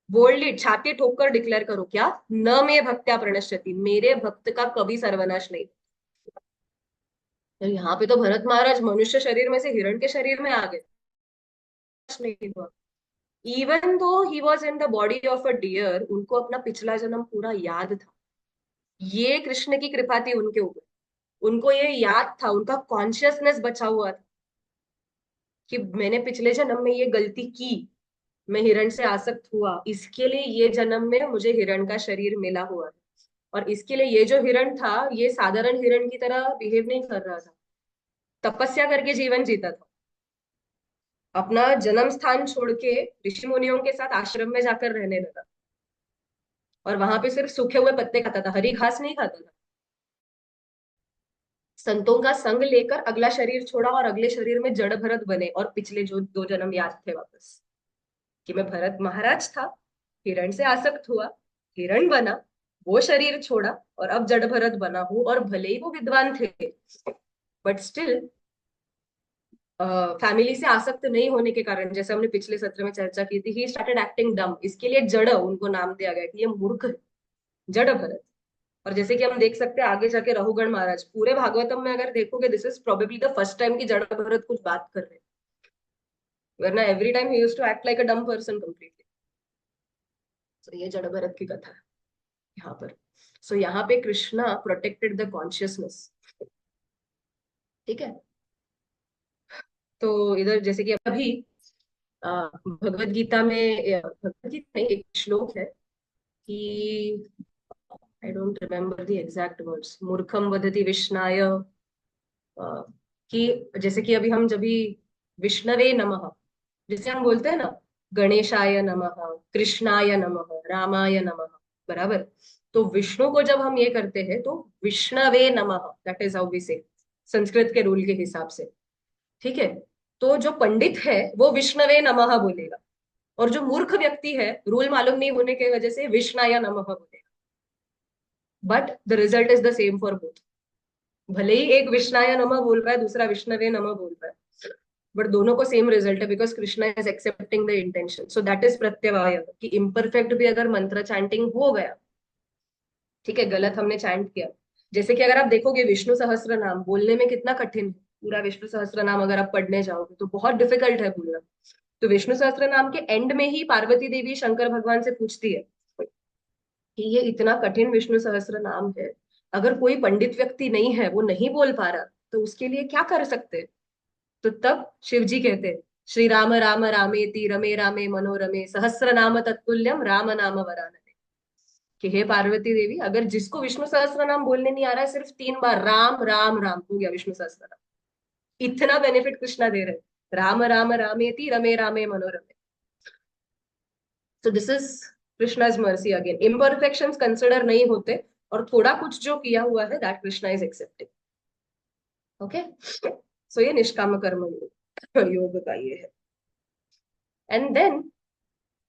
बोल्डली छाती ठोककर डिक्लेयर करो क्या? न मे भक्त्या प्रणश्यति, मेरे भक्त का कभी सर्वनाश नहीं। तो यहाँ पे तो भरत महाराज मनुष्य शरीर में से हिरण के शरीर में आ गए, नहीं हुआ। Even though he was in the body of a deer, उनको अपना पिछला जन्म पूरा याद था। ये कृष्ण की कृपा थी उनके ऊपर, उनको ये याद था, उनका कॉन्शियसनेस बचा हुआ था कि मैंने पिछले जन्म में ये गलती की, मैं हिरण से आसक्त हुआ, इसके लिए ये जन्म में मुझे हिरण का शरीर मिला हुआ है। और इसके लिए ये जो हिरण था ये साधारण हिरण की तरह बिहेव नहीं कर रहा था, तपस्या करके जीवन जीता था, अपना जन्म स्थान छोड़ के ऋषि मुनियों के साथ आश्रम में जाकर रहने लगा, और वहां पे सिर्फ सूखे हुए पत्ते खाता था, हरी घास नहीं खाता था। संतों का संग लेकर अगला शरीर छोड़ा और अगले शरीर में जड़ भरत बने, और पिछले जो 2 जन्म याद थे वापस, कि मैं भरत महाराज था, हिरण से आसक्त हुआ, हिरण बना, वो शरीर छोड़ा, और अब जड़ भरत बना हूं। और भले ही वो विद्वान थे, बट स्टिल फैमिली से आसक्त नहीं होने के कारण, जैसे हमने पिछले सत्र में चर्चा की थी, ही स्टार्टेड एक्टिंग डम, इसके लिए जड़ उनको नाम दिया गया कि ये मूर्ख है, जड़ भरत। और जैसे कि हम देख सकते हैं आगे जाके रघुगण महाराज, पूरे भागवतम में अगर देखोगे, this is probably the first time कि जड़ भरत कुछ बात कर रहे हैं, वरना every time he used to act like a dumb person completely. तो ये जड़ भरत की कथा है यहाँ पर। सो यहाँ पे कृष्णा प्रोटेक्टेड द कॉन्शियसनेस। ठीक है, तो इधर जैसे कि अभी भगवत गीता में, भगवत गीता में एक श्लोक है कि I don't remember the exact words, मूर्खम वदति विष्णाय, कि जैसे कि अभी हम जब भी विष्णवे नमः, जैसे हम बोलते हैं ना, गणेशाय नमः, कृष्णाय नमः, रामाय नमः, बराबर। तो विष्णु को जब हम ये करते हैं तो विष्णवे नमः, दैट इज हाउ वी से, संस्कृत के रूल के हिसाब से। ठीक है, तो जो पंडित है वो विष्णवे नमः बोलेगा, और जो मूर्ख व्यक्ति है, रूल मालूम नहीं होने की वजह से विष्णाय नमः बोलेगा। But the result is the same for both. भले ही एक विष्णाय नमः बोल रहा है, दूसरा विष्णवे नमः बोल रहा है, बट दोनों को सेम रिजल्ट है, because Krishna is accepting the intention. So that is प्रत्यवाय, कि इम्परफेक्ट भी अगर मंत्र चैंटिंग हो गया, ठीक है, गलत हमने चैंट किया। जैसे कि अगर आप देखोगे विष्णु सहस्त्र नाम बोलने में कितना कठिन है, पूरा विष्णु सहस्त्र नाम अगर आप पढ़ने जाओगे तो बहुत डिफिकल्ट है बोलना। तो विष्णु सहस्त्र नाम के एंड में ही पार्वती देवी शंकर भगवान से पूछती है कि ये इतना कठिन विष्णु सहस्त्र नाम है, अगर कोई पंडित व्यक्ति नहीं है, वो नहीं बोल पा रहा, तो उसके लिए क्या कर सकते हैं? तो तब शिव जी कहते हैं, श्री राम राम रामेति रमे रामे मनोरमे सहस्र नाम तत्तुल्यम राम नाम वरानने, कि हे पार्वती देवी, अगर जिसको विष्णु सहस्त्र नाम बोलने नहीं आ रहा है, सिर्फ 3 बार राम राम राम हो गया विष्णु सहस्त्र नाम, इतना बेनिफिट कृष्णा दे रहे हैं, राम राम रामेति रमे रामे मनोरमे। So this is Krishna's mercy again, imperfections consider नहीं होते, और थोड़ा कुछ जो किया हुआ है that Krishna is accepting. Okay, so ये निष्काम कर्म योग योग का ये है। एंड देन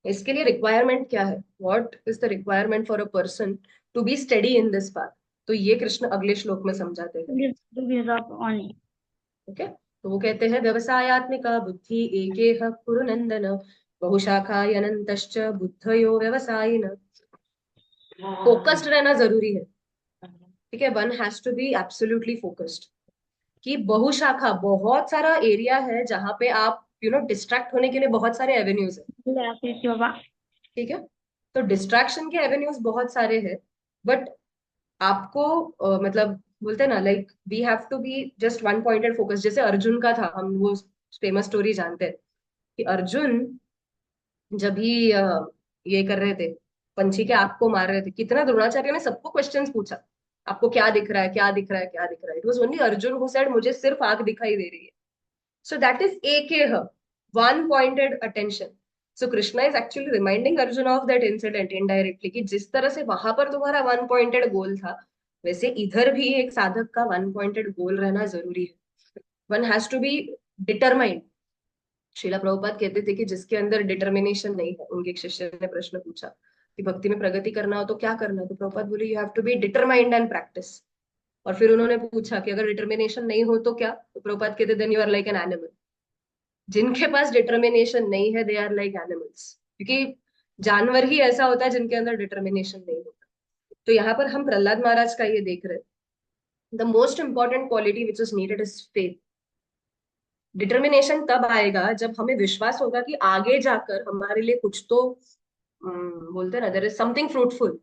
इसके लिए रिक्वायरमेंट क्या है, what is the requirement for a person to be study in this path, तो ये कृष्ण अगले श्लोक में समझाते हैं। ओके, तो वो कहते हैं, व्यवसायत्मिका बुद्धि एकेह कुरु नंदन, बहुशाखायनंतश्च बुद्धयो व्यवसायिन। फोकस्ड रहना जरूरी है, ठीक है, one has to be absolutely focused, कि बहुशाखा, बहुत सारा एरिया है जहां पे आप डिस्ट्रैक्ट होने के लिए बहुत सारे एवेन्यूज है। ठीक है, तो डिस्ट्रैक्शन के एवेन्यूज बहुत सारे हैं, बट आपको मतलब बोलते हैं ना, like we have to be just one pointed focus. जैसे अर्जुन का था, हम वो फेमस स्टोरी जानते हैं कि अर्जुन जब भी ये कर रहे थे, पंछी के आंख को मार रहे थे, कितना द्रोणाचार्य ने सबको क्वेश्चंस पूछा, आपको क्या दिख रहा है, क्या दिख रहा है, क्या दिख रहा है। It was only Arjun who said मुझे सिर्फ आंख दिखाई दे रही है। सो दैट इज एक one pointed attention. So Krishna is actually reminding Arjun of that incident indirectly, कि जिस तरह से वहां पर तुम्हारा वन पॉइंटेड गोल था, वैसे इधर भी एक साधक का वन पॉइंटेड गोल रहना जरूरी है। One has to be determined. Srila Prabhupada कहते थे कि जिसके अंदर डिटर्मिनेशन नहीं है, उनके एक शिष्य ने प्रश्न पूछा कि भक्ति में प्रगति करना हो तो क्या करना है, तो प्रभुपाद बोले you have to be determined and practice. और फिर उन्होंने पूछा कि अगर डिटर्मिनेशन नहीं हो तो क्या, तो प्रभुपाद कहते then you are like an animal. जिनके पास डिटर्मिनेशन नहीं है, दे आर लाइक एनिमल्स, क्योंकि जानवर ही ऐसा होता है जिनके अंदर डिटर्मिनेशन नहीं होता। तो यहाँ पर हम प्रहलाद महाराज का ये देख रहे हैं, the most important quality which is needed is faith. Determination तब आएगा जब हमें विश्वास होगा कि आगे जाकर हमारे लिए कुछ तो बोलते हैं ना, देयर इज समथिंग फ्रूटफुल।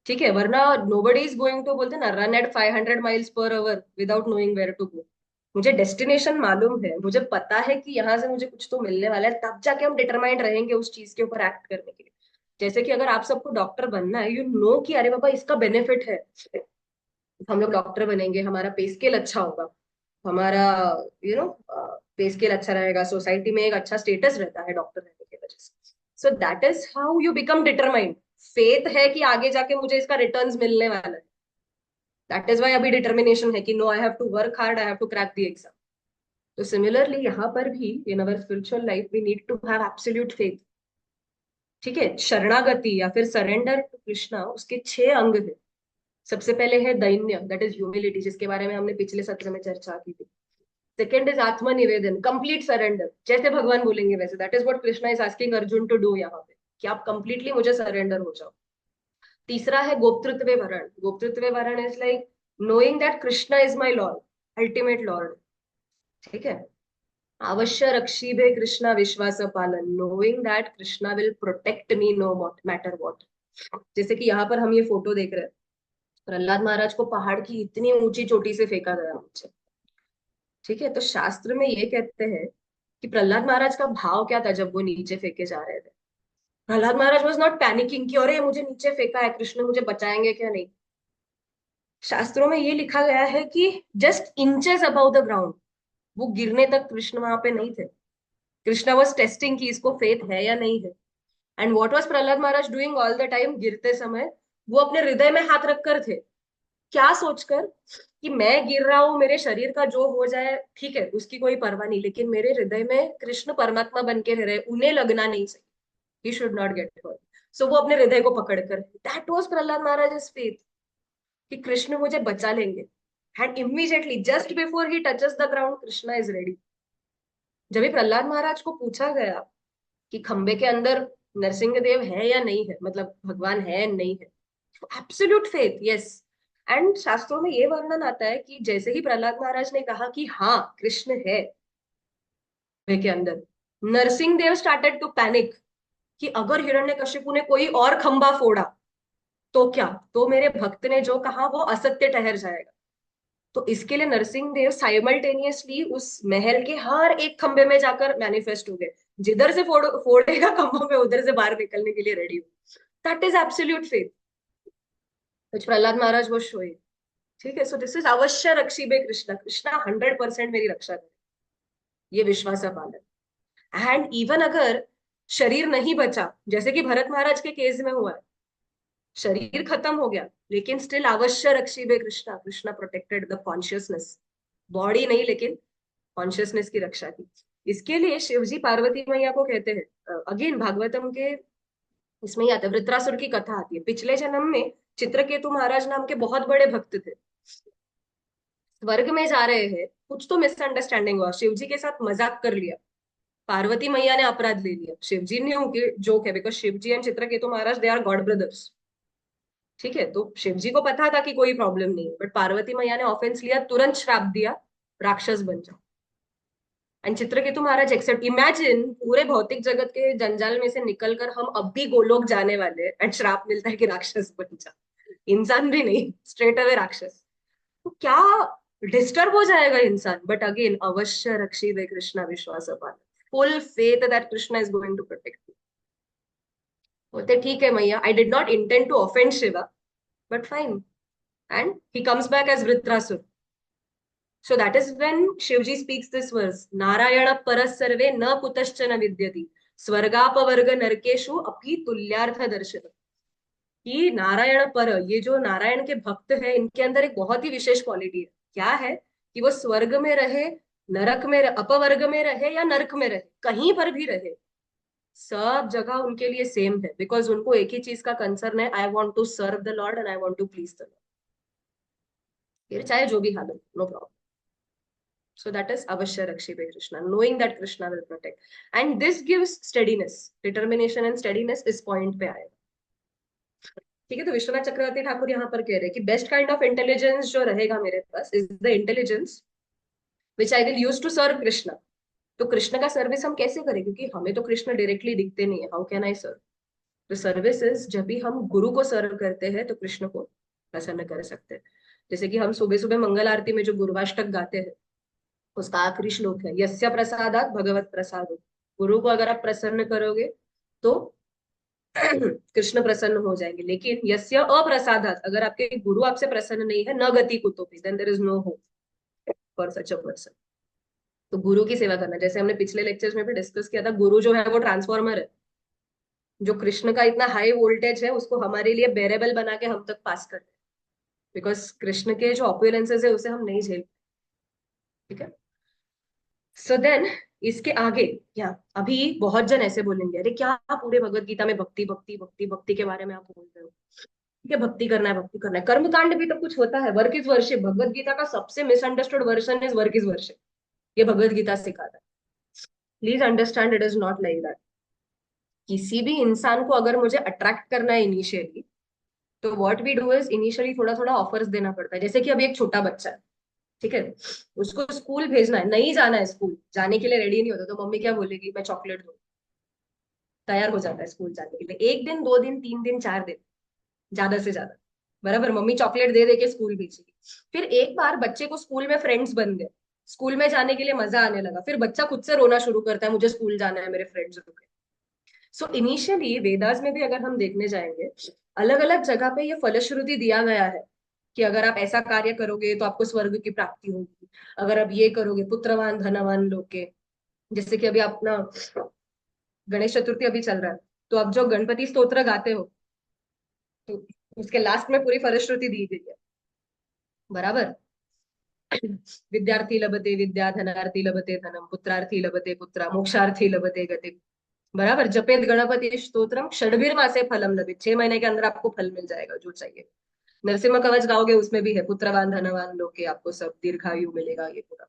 ठीक है, वरना नोबडी इज गोइंग टू, बोलते हैं ना, run at 500 miles per hour without knowing where to go. मुझे डेस्टिनेशन मालूम है, मुझे पता है कि यहाँ से मुझे कुछ तो मिलने वाला है, तब जाके हम डिटरमाइंड रहेंगे उस चीज के ऊपर एक्ट करने के लिए। जैसे कि अगर आप सबको डॉक्टर बनना है, यू नो कि अरे बाबा इसका बेनिफिट है, हम लोग डॉक्टर बनेंगे, हमारा पे स्केल अच्छा होगा, हमारा पे स्केल अच्छा रहेगा, सोसाइटी में एक अच्छा स्टेटस रहता है डॉक्टर रहने की वजह से। सो that is how you become determined. Faith है कि आगे जाके मुझे इसका रिटर्न्स मिलने वाला है। दैट इज वाई अभी डिटर्मिनेशन है कि no, I have to work hard, I have to crack the exam. तो सिमिलरली यहाँ पर भी in our spiritual life we need to have absolute faith. ठीक है, शरणागति या फिर सरेंडर टू कृष्णा, उसके 6 अंग है। सबसे पहले है दैन्य, दैट इज ह्यूमिलिटी, जिसके बारे में हमने पिछले सत्र में चर्चा की थी। सेकेंड इज आत्मनिवेदन, कंप्लीट सरेंडर, जैसे भगवान बोलेंगे वैसे। That is what Krishna is asking Arjun to do यहाँ पे, कि आप कंप्लीटली मुझे सरेंडर हो जाओ। तीसरा है गोप्तृत्व वरण। गोप्तृत्व वरण is like knowing that Krishna is my lord, ultimate lord. ठीक है। अवश्य रक्षीबे कृष्णा विश्वास पालन, knowing that Krishna will protect me no matter what. जैसे कि यहाँ पर हम ये फोटो देख रहे हैं, प्रहलाद महाराज को पहाड़ की इतनी ऊंची चोटी से फेंका गया नीचे। ठीक है, तो शास्त्र में ये कहते हैं कि प्रहलाद महाराज का भाव क्या था जब वो नीचे फेंके जा रहे थे। प्रहलाद महाराज वॉज नॉट पैनिकिंग कि अरे मुझे नीचे फेंका है, कृष्ण मुझे बचाएंगे क्या नहीं। शास्त्रों में ये लिखा गया है कि just inches above the ground, वो गिरने तक कृष्ण वहां पे नहीं थे। कृष्णा वॉज टेस्टिंग कि इसको फेथ है या नहीं है। And what was Prahlad Maharaj doing all the time, गिरते समय वो अपने हृदय में हाथ रखकर थे। क्या सोचकर कि मैं गिर रहा हूं, मेरे शरीर का जो हो जाए ठीक है, उसकी कोई परवाह नहीं, लेकिन मेरे हृदय में कृष्ण परमात्मा बन के रह रहे, उन्हें लगना नहीं सही, he should not get hurt. So वो अपने हृदय को पकड़कर, that was Prahlad Maharaj faith, कि कृष्ण मुझे बचा लेंगे। And immediately just before he touches the ground, Krishna is ready. जब भी प्रहलाद महाराज को पूछा गया कि खंबे के अंदर नरसिंह देव है या नहीं है, मतलब भगवान है नहीं है, एब्सोल्यूट फेथ, यस। एंड शास्त्रों में ये वर्णन आता है कि जैसे ही प्रहलाद महाराज ने कहा कि हाँ कृष्ण है वे के अंदर, Narsingh they've started to panic कि अगर हिरण्यकशिपु ने कोई और खंबा फोड़ा तो क्या, तो मेरे भक्त ने जो कहा वो असत्य ठहर जाएगा। तो इसके लिए नरसिंह देव साइमल्टेनियसली उस महल के हर एक खंबे में जाकर मैनिफेस्ट हो गए, जिधर से फोड़ेगा खंभों में उधर से बाहर निकलने के लिए रेडी हो। That is absolute faith which Prahlad Maharaj वो शोए। ठीक है, सो दिस इज अवश्य रक्षीबे कृष्णा, कृष्णा 100% मेरी रक्षा करे, ये विश्वास है पालन। एंड इवन अगर शरीर नहीं बचा, जैसे कि भरत महाराज के केस में हुआ है, शरीर खत्म हो गया लेकिन स्टिल अवश्य रक्षीबे Krishna, Krishna protected the consciousness, body नहीं लेकिन कॉन्शियसनेस की रक्षा की। इसके लिए शिवजी पार्वती मैया को कहते हैं, अगेन भागवतम के इसमें ही आता है, वृत्रासुर की कथा आती है। पिछले जन्म में चित्रकेतु महाराज नाम के बहुत बड़े भक्त थे, स्वर्ग में जा रहे हैं, कुछ तो मिसअंडरस्टैंडिंग हुआ, शिव जी के साथ मजाक कर लिया, पार्वती मैया ने अपराध ले लिया। शिव जी ने उनकी जोक है, because Shiva ji and Chitraketu Maharaj they are god brothers. ठीक है, तो शिव जी को पता था कि कोई प्रॉब्लम नहीं है, बट पार्वती मैया ने ऑफेंस लिया, तुरंत श्राप दिया, राक्षस बन जाओ। And Chitraketu Maharaj accept, imagine पूरे भौतिक जगत के जंजाल में से निकलकर हम अब भी गोलोक जाने वाले हैं एंड श्राप मिलता है कि राक्षस बन जा, इंसान भी नहीं, स्ट्रेट अवे राक्षस। तो क्या डिस्टर्ब हो जाएगा इंसान। बट अगेन अवश्य रक्षी वे कृष्णा विश्वास अपान, full faith that Krishna is going to protect me. बोलते ठीक है मैया, I did not intend to offend Shiva, but fine. And he comes back as Vritrasura. So that is when Shivji speaks this verse, Narayana paras sarve na kutaschana vidyati, स्वर्गापवर्ग नरकेशु अपि तुल्यार्थ दर्शन। कि नारायण पर, ये जो नारायण के भक्त हैं, इनके अंदर एक बहुत ही विशेष क्वालिटी है। क्या है कि वो स्वर्ग में रहे, नरक में अपवर्ग में रहे या नरक में रहे, कहीं पर भी रहे, सब जगह उनके लिए सेम है, बिकॉज उनको एक ही चीज का कंसर्न है, I want to serve the lord and I want to please the lord, फिर चाहे जो भी हालत, no problem. So that is Avashya Rakshibe Krishna, knowing that Krishna will protect. And this gives steadiness. Determination and steadiness इस point पे आएगा। ठीक है, तो विश्वनाथ चक्रवर्ती ठाकुर यहाँ पर कह रहे हैं कि बेस्ट काइंड ऑफ इंटेलिजेंस जो रहेगा मेरे पास is the intelligence which I will use to serve Krishna. तो कृष्ण का सर्विस हम कैसे करें, क्योंकि हमें तो कृष्ण डायरेक्टली दिखते नहीं है, हाउ कैन आई सर्व। तो सर्विस इज, जब भी हम गुरु को सर्व करते हैं तो कृष्ण को प्रसन्न कर सकते हैं। जैसे कि हम सुबह सुबह मंगल आरती में जो गुरुवाष्टक गाते हैं, उसका आखिरी श्लोक है, यस्य प्रसादात भगवत प्रसाद। गुरु को अगर आप प्रसन्न करोगे तो कृष्ण प्रसन्न हो जाएंगे, लेकिन यस्य अप्रसादात, अगर आपके गुरु आपसे प्रसन्न नहीं है, न गति कुतोपि, then there is no hope. For such a person. तो गुरु की सेवा करना, जैसे हमने पिछले लेक्चर्स में भी डिस्कस किया था, गुरु जो है वो ट्रांसफॉर्मर है। जो कृष्ण का इतना हाई वोल्टेज है उसको हमारे लिए बेरेबल बना के हम तक पास कर, बिकॉज कृष्ण के जो ऑपुलेंसेस है उसे हम नहीं झेल। ठीक है। सो देन इसके आगे क्या, अभी बहुत जन ऐसे बोलेंगे अरे क्या पूरे भगवत गीता में भक्ति भक्ति भक्ति भक्ति के बारे में आप बोल रहे हो। ठीक है, भक्ति करना है, भक्ति करना है, कर्मकांड भी तो कुछ होता है, work is worship. Bhagavad Gita का सबसे misunderstood version is work is worship. ये भगवत गीता सिखाता है। Please understand it is not like that. किसी भी इंसान को अगर मुझे अट्रैक्ट करना है इनिशियली, तो what we do is initially थोड़ा थोड़ा ऑफर्स देना पड़ता है। जैसे कि अभी एक छोटा बच्चा है, ठीक है, उसको स्कूल भेजना है, नहीं जाना है, स्कूल जाने के लिए रेडी नहीं होता, तो मम्मी क्या बोलेगी, मैं चॉकलेट दूँ, तैयार हो जाता है स्कूल जाने के लिए। एक दिन, दो दिन, तीन दिन, चार दिन, ज्यादा से ज्यादा, बराबर, मम्मी चॉकलेट दे दे के स्कूल भेजेगी। फिर एक बार बच्चे को स्कूल में फ्रेंड्स बन गए, स्कूल में जाने के लिए मजा आने लगा, फिर बच्चा खुद से रोना शुरू करता है, मुझे स्कूल जाना है, मेरे फ्रेंड्स रुके। सो इनिशियली वेदास में भी अगर हम देखने जाएंगे, अलग अलग जगह पे ये फलश्रुति दिया गया है कि अगर आप ऐसा कार्य करोगे तो आपको स्वर्ग की प्राप्ति होगी, अगर आप ये करोगे पुत्रवान धनवान लोके। जैसे कि अभी अपना गणेश चतुर्थी अभी चल रहा है, तो अब जो गणपति स्तोत्र गाते हो, तो उसके लास्ट में पूरी फलश्रुति दी गई है, बराबर। विद्यार्थी लभते विद्या, धनार्थी लभते धनम, पुत्रार्थी लभते पुत्रा, मोक्षार्थी लभते गति। बराबर, जपेत गणपति स्तोत्रम षडभिर मासे फलम लभित, 6 महीने के अंदर आपको फल मिल जाएगा जो चाहिए। नरसिम्हा कवच गाओगे, उसमें भी है पुत्रवान धनवान लोके, आपको सब दीर्घायु मिलेगा, ये पूरा।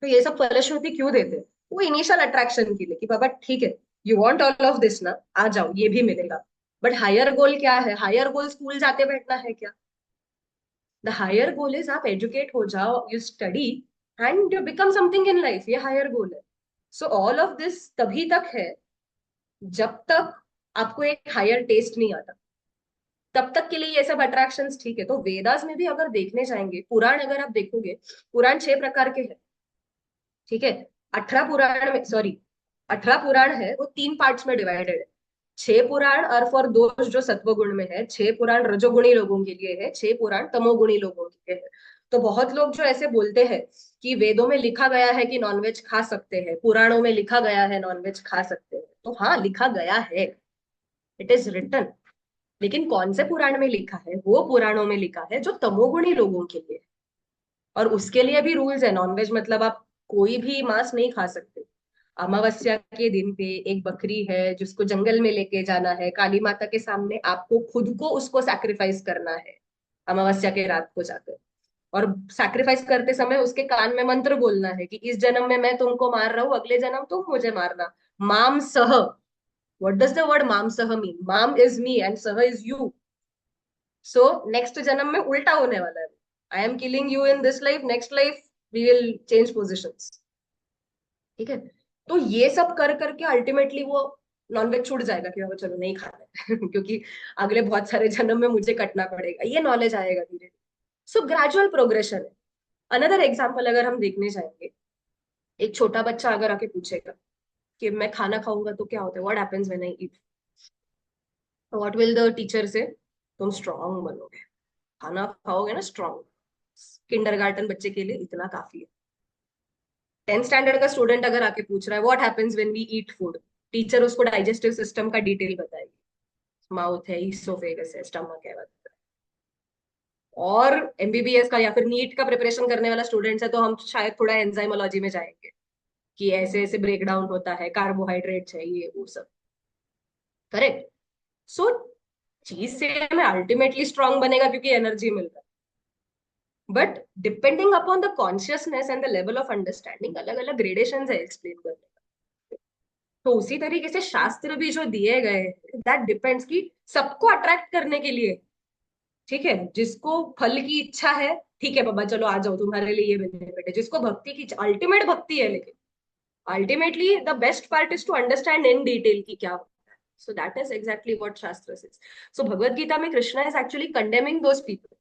तो ये सब फलश्रुति क्यों देते हैं, वो इनिशियल अट्रैक्शन के लिए कि बाबा ठीक है, you want all of this ना, आ जाओ, ये भी मिलेगा। बट हायर गोल क्या है, हायर गोल स्कूल जाते बैठना है क्या। द हायर गोल इज आप एजुकेट हो जाओ, you study and you become something in life, ये हायर गोल है। सो ऑल ऑफ दिस तभी तक है जब तक आपको एक हायर टेस्ट नहीं आता, तब तक के लिए ये सब अट्रैक्शंस ठीक है। तो वेदास में भी अगर देखने जाएंगे, पुराण अगर आप देखोगे, पुराण 6 प्रकार के हैं, ठीक है। 18 पुराण में, सॉरी, 18 पुराण है, वो 3 पार्ट्स में डिवाइडेड है। 6 पुराण और फॉर दोस्त जो सत्वगुण में है, 6 पुराण रजोगुणी लोगों के लिए है, 6 पुराण तमोगुणी लोगों के लिए है। तो बहुत लोग जो ऐसे बोलते हैं कि वेदों में लिखा गया है कि नॉनवेज खा सकते हैं, पुराणों में लिखा गया है नॉनवेज खा सकते हैं, तो हाँ लिखा गया है, इट इज रिटन। लेकिन कौन से पुराण में लिखा है, वो पुराणों में लिखा है जो तमोगुणी लोगों के लिए है। और उसके लिए भी रूल्स है, नॉनवेज मतलब आप कोई भी मांस नहीं खा सकते। अमावस्या के दिन पे एक बकरी है जिसको जंगल में लेके जाना है, काली माता के सामने आपको खुद को उसको सैक्रिफाइस करना है, अमावस्या के रात को जाकर। और सैक्रिफाइस करते समय उसके कान में मंत्र बोलना है कि इस जन्म में मैं तुमको मार रहा हूँ, अगले जन्म तुम मुझे मारना। माम सह, व्हाट डज द वर्ड माम सह मीन, माम इज मी एंड सह इज यू। सो नेक्स्ट जन्म में उल्टा होने वाला है, I am killing you in this life, next life we will change positions. ठीक है। तो ये सब कर करके अल्टीमेटली वो नॉनवेज छूट जाएगा कि बाबा चलो नहीं खाना है क्योंकि अगले बहुत सारे जन्म में मुझे कटना पड़ेगा, ये नॉलेज आएगा धीरे धीरे। सो ग्रेजुअल प्रोग्रेशन है। अनदर एग्जाम्पल अगर हम देखने जाएंगे, एक छोटा बच्चा अगर आके पूछेगा कि मैं खाना खाऊंगा तो क्या होता है, what happens when I eat, what will the teacher से, तुम स्ट्रांग बनोगे, खाना खाओगे ना स्ट्रांग। किंडरगार्टन बच्चे के लिए इतना काफी है। 10th स्टैंडर्ड का स्टूडेंट अगर आके पूछ रहा है what happens when we eat food, teacher उसको डाइजेस्टिव सिस्टम का डिटेल बताएगी, माउथ है, इसोफेगस है, स्टमक है, वगैरह। और एमबीबीएस का या फिर नीट का प्रिपरेशन करने वाला स्टूडेंट्स है तो हम शायद थोड़ा एंजाइमोलॉजी में जाएंगे कि ऐसे ऐसे ब्रेक डाउन होता है, कार्बोहाइड्रेट है, ये वो सब। करेक्ट। सो चीज से में अल्टीमेटली स्ट्रांग बनेगा क्योंकि एनर्जी मिल रहा है, but depending upon the consciousness and the level of understanding अलग अलग ग्रेडेशन है एक्सप्लेन करने का। तो उसी तरीके से शास्त्र भी जो दिए गए हैं, दैट डिपेंड्स कि सबको अट्रैक्ट करने के लिए, ठीक है, जिसको फल की इच्छा है, ठीक है बाबा चलो आ जाओ तुम्हारे लिए ये बेनिफिट है, जिसको भक्ति की अल्टीमेट भक्ति है, लेकिन ultimately the best part is to understand in detail की क्या होता है। So that is exactly what shastra says. So Bhagavad Gita में Krishna is actually condemning those people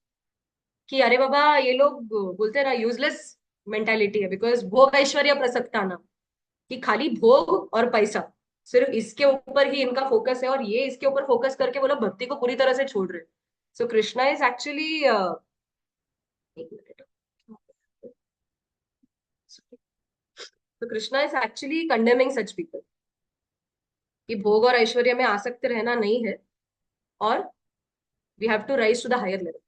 कि अरे बाबा ये लोग बोलते हैं ना यूजलेस मेंटालिटी है, बिकॉज भोग ऐश्वर्य प्रसक्ता नाम, कि खाली भोग और पैसा, सिर्फ इसके ऊपर ही इनका फोकस है, और ये इसके ऊपर फोकस करके वो लोग भक्ति को पूरी तरह से छोड़ रहे हैं। सो कृष्णा इज एक्चुअली, एक मिनट, तो Krishna is actually condemning such people कि भोग और ऐश्वर्य में आसक्त रहना नहीं है, और we have to rise to the higher level.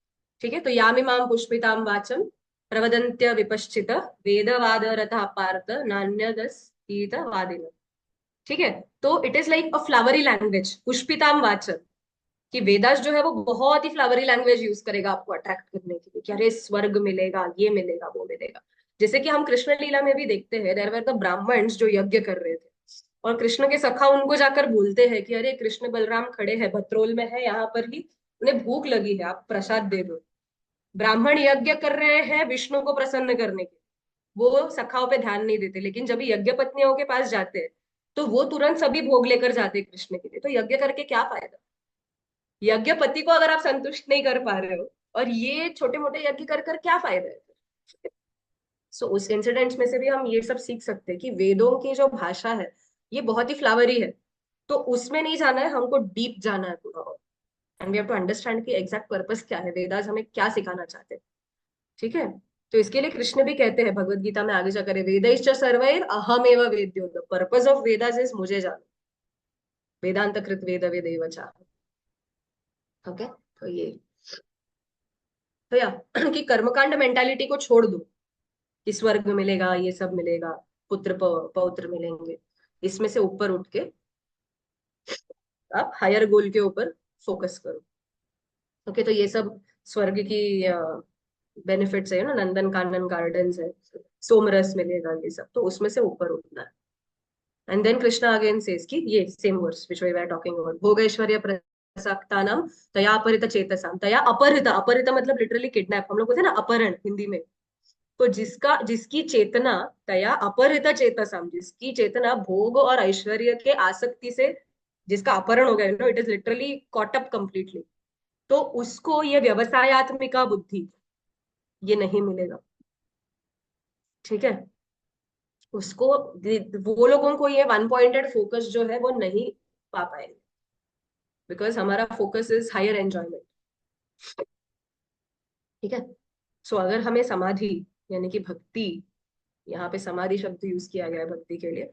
ठीक है, तो यामिमाम पुष्पिताम वाचम प्रवदंत्य विपश्चित वेदवाद रथा पार्थ नान्यदस्तीत वादिन। ठीक है, तो it is like a flowery language पुष्पिताम वाचम, कि वेदास जो है वो बहुत ही फ्लावरी लैंग्वेज यूज करेगा आपको अट्रैक्ट करने के लिए कि अरे स्वर्ग मिलेगा, ये मिलेगा, वो मिलेगा। जैसे कि हम कृष्ण लीला में भी देखते हैं, देयर वर द ब्राह्मण्स जो यज्ञ कर रहे थे, और कृष्ण के सखा उनको जाकर बोलते हैं कि अरे कृष्ण बलराम खड़े हैं, भत्रोल में है यहाँ पर ही, उन्हें भूख लगी है, आप प्रसाद दे दो। ब्राह्मण यज्ञ कर रहे हैं विष्णु को प्रसन्न करने के, वो सखाओं पे ध्यान नहीं देते, लेकिन जब यज्ञ पत्नियों के पास जाते हैं तो वो तुरंत सभी भोग लेकर जाते हैं कृष्ण के लिए। तो यज्ञ करके क्या फायदा? यज्ञपति को अगर आप संतुष्ट नहीं कर पा रहे हो, और ये छोटे मोटे यज्ञ कर कर क्या फायदा है? सो उस इंसिडेंट्स में से भी हम ये सब सीख सकते हैं कि वेदों की जो भाषा है ये बहुत ही फ्लावरी है। तो उसमें नहीं जाना है, हमको डीप जाना है पूरा, और and we have to understand कि एग्जैक्ट पर्पस क्या है, वेदास हमें क्या सिखाना चाहते हैं। ठीक है, तो इसके लिए कृष्ण भी कहते हैं भगवत गीता में आगे जाकर, वेदैश्च सर्वैर अहमेव वेद्यो, the purpose of Vedas is मुझे जानो, वेदांत कृत वेद वेदेव चाह। ओके, तो ये, तो या कि कर्मकांड मेंटालिटी को छोड़ दो कि स्वर्ग मिलेगा, ये सब मिलेगा, पुत्र पौत्र मिलेंगे। इसमें से ऊपर उठ के आप हायर गोल के ऊपर फोकस करो। ओके, तो ये सब स्वर्ग की बेनिफिट्स है ना, नंदन कानन गार्डन्स है, सोमरस मिलेगा, ये सब तो उसमें से ऊपर उठना है। And then Krishna again says कि ये same words which we were talking about, भोगैश्वर्य प्रसक्तानाम तया अपहृत चेतसाम, तया अपहृत, अपहृत मतलब लिटरली किडनैप, हम लोग बोलते हैं ना अपहरण हिंदी में। तो जिसकी चेतना, तया अपहृत चेतसाम, जिसकी चेतना भोग और ऐश्वर्य के आसक्ति से जिसका अपहरण हो गया, no it is literally caught up completely, तो उसको ये व्यवसायत्मिका बुद्धि ये नहीं मिलेगा। ठीक है, उसको, वो लोगों को ये वन पॉइंटेड फोकस जो है वो नहीं पा पाएंगे, बिकॉज हमारा फोकस इज हायर एंजॉयमेंट। ठीक है, सो अगर हमें समाधि यानी कि भक्ति, यहाँ पे समाधि शब्द यूज किया गया है भक्ति के लिए,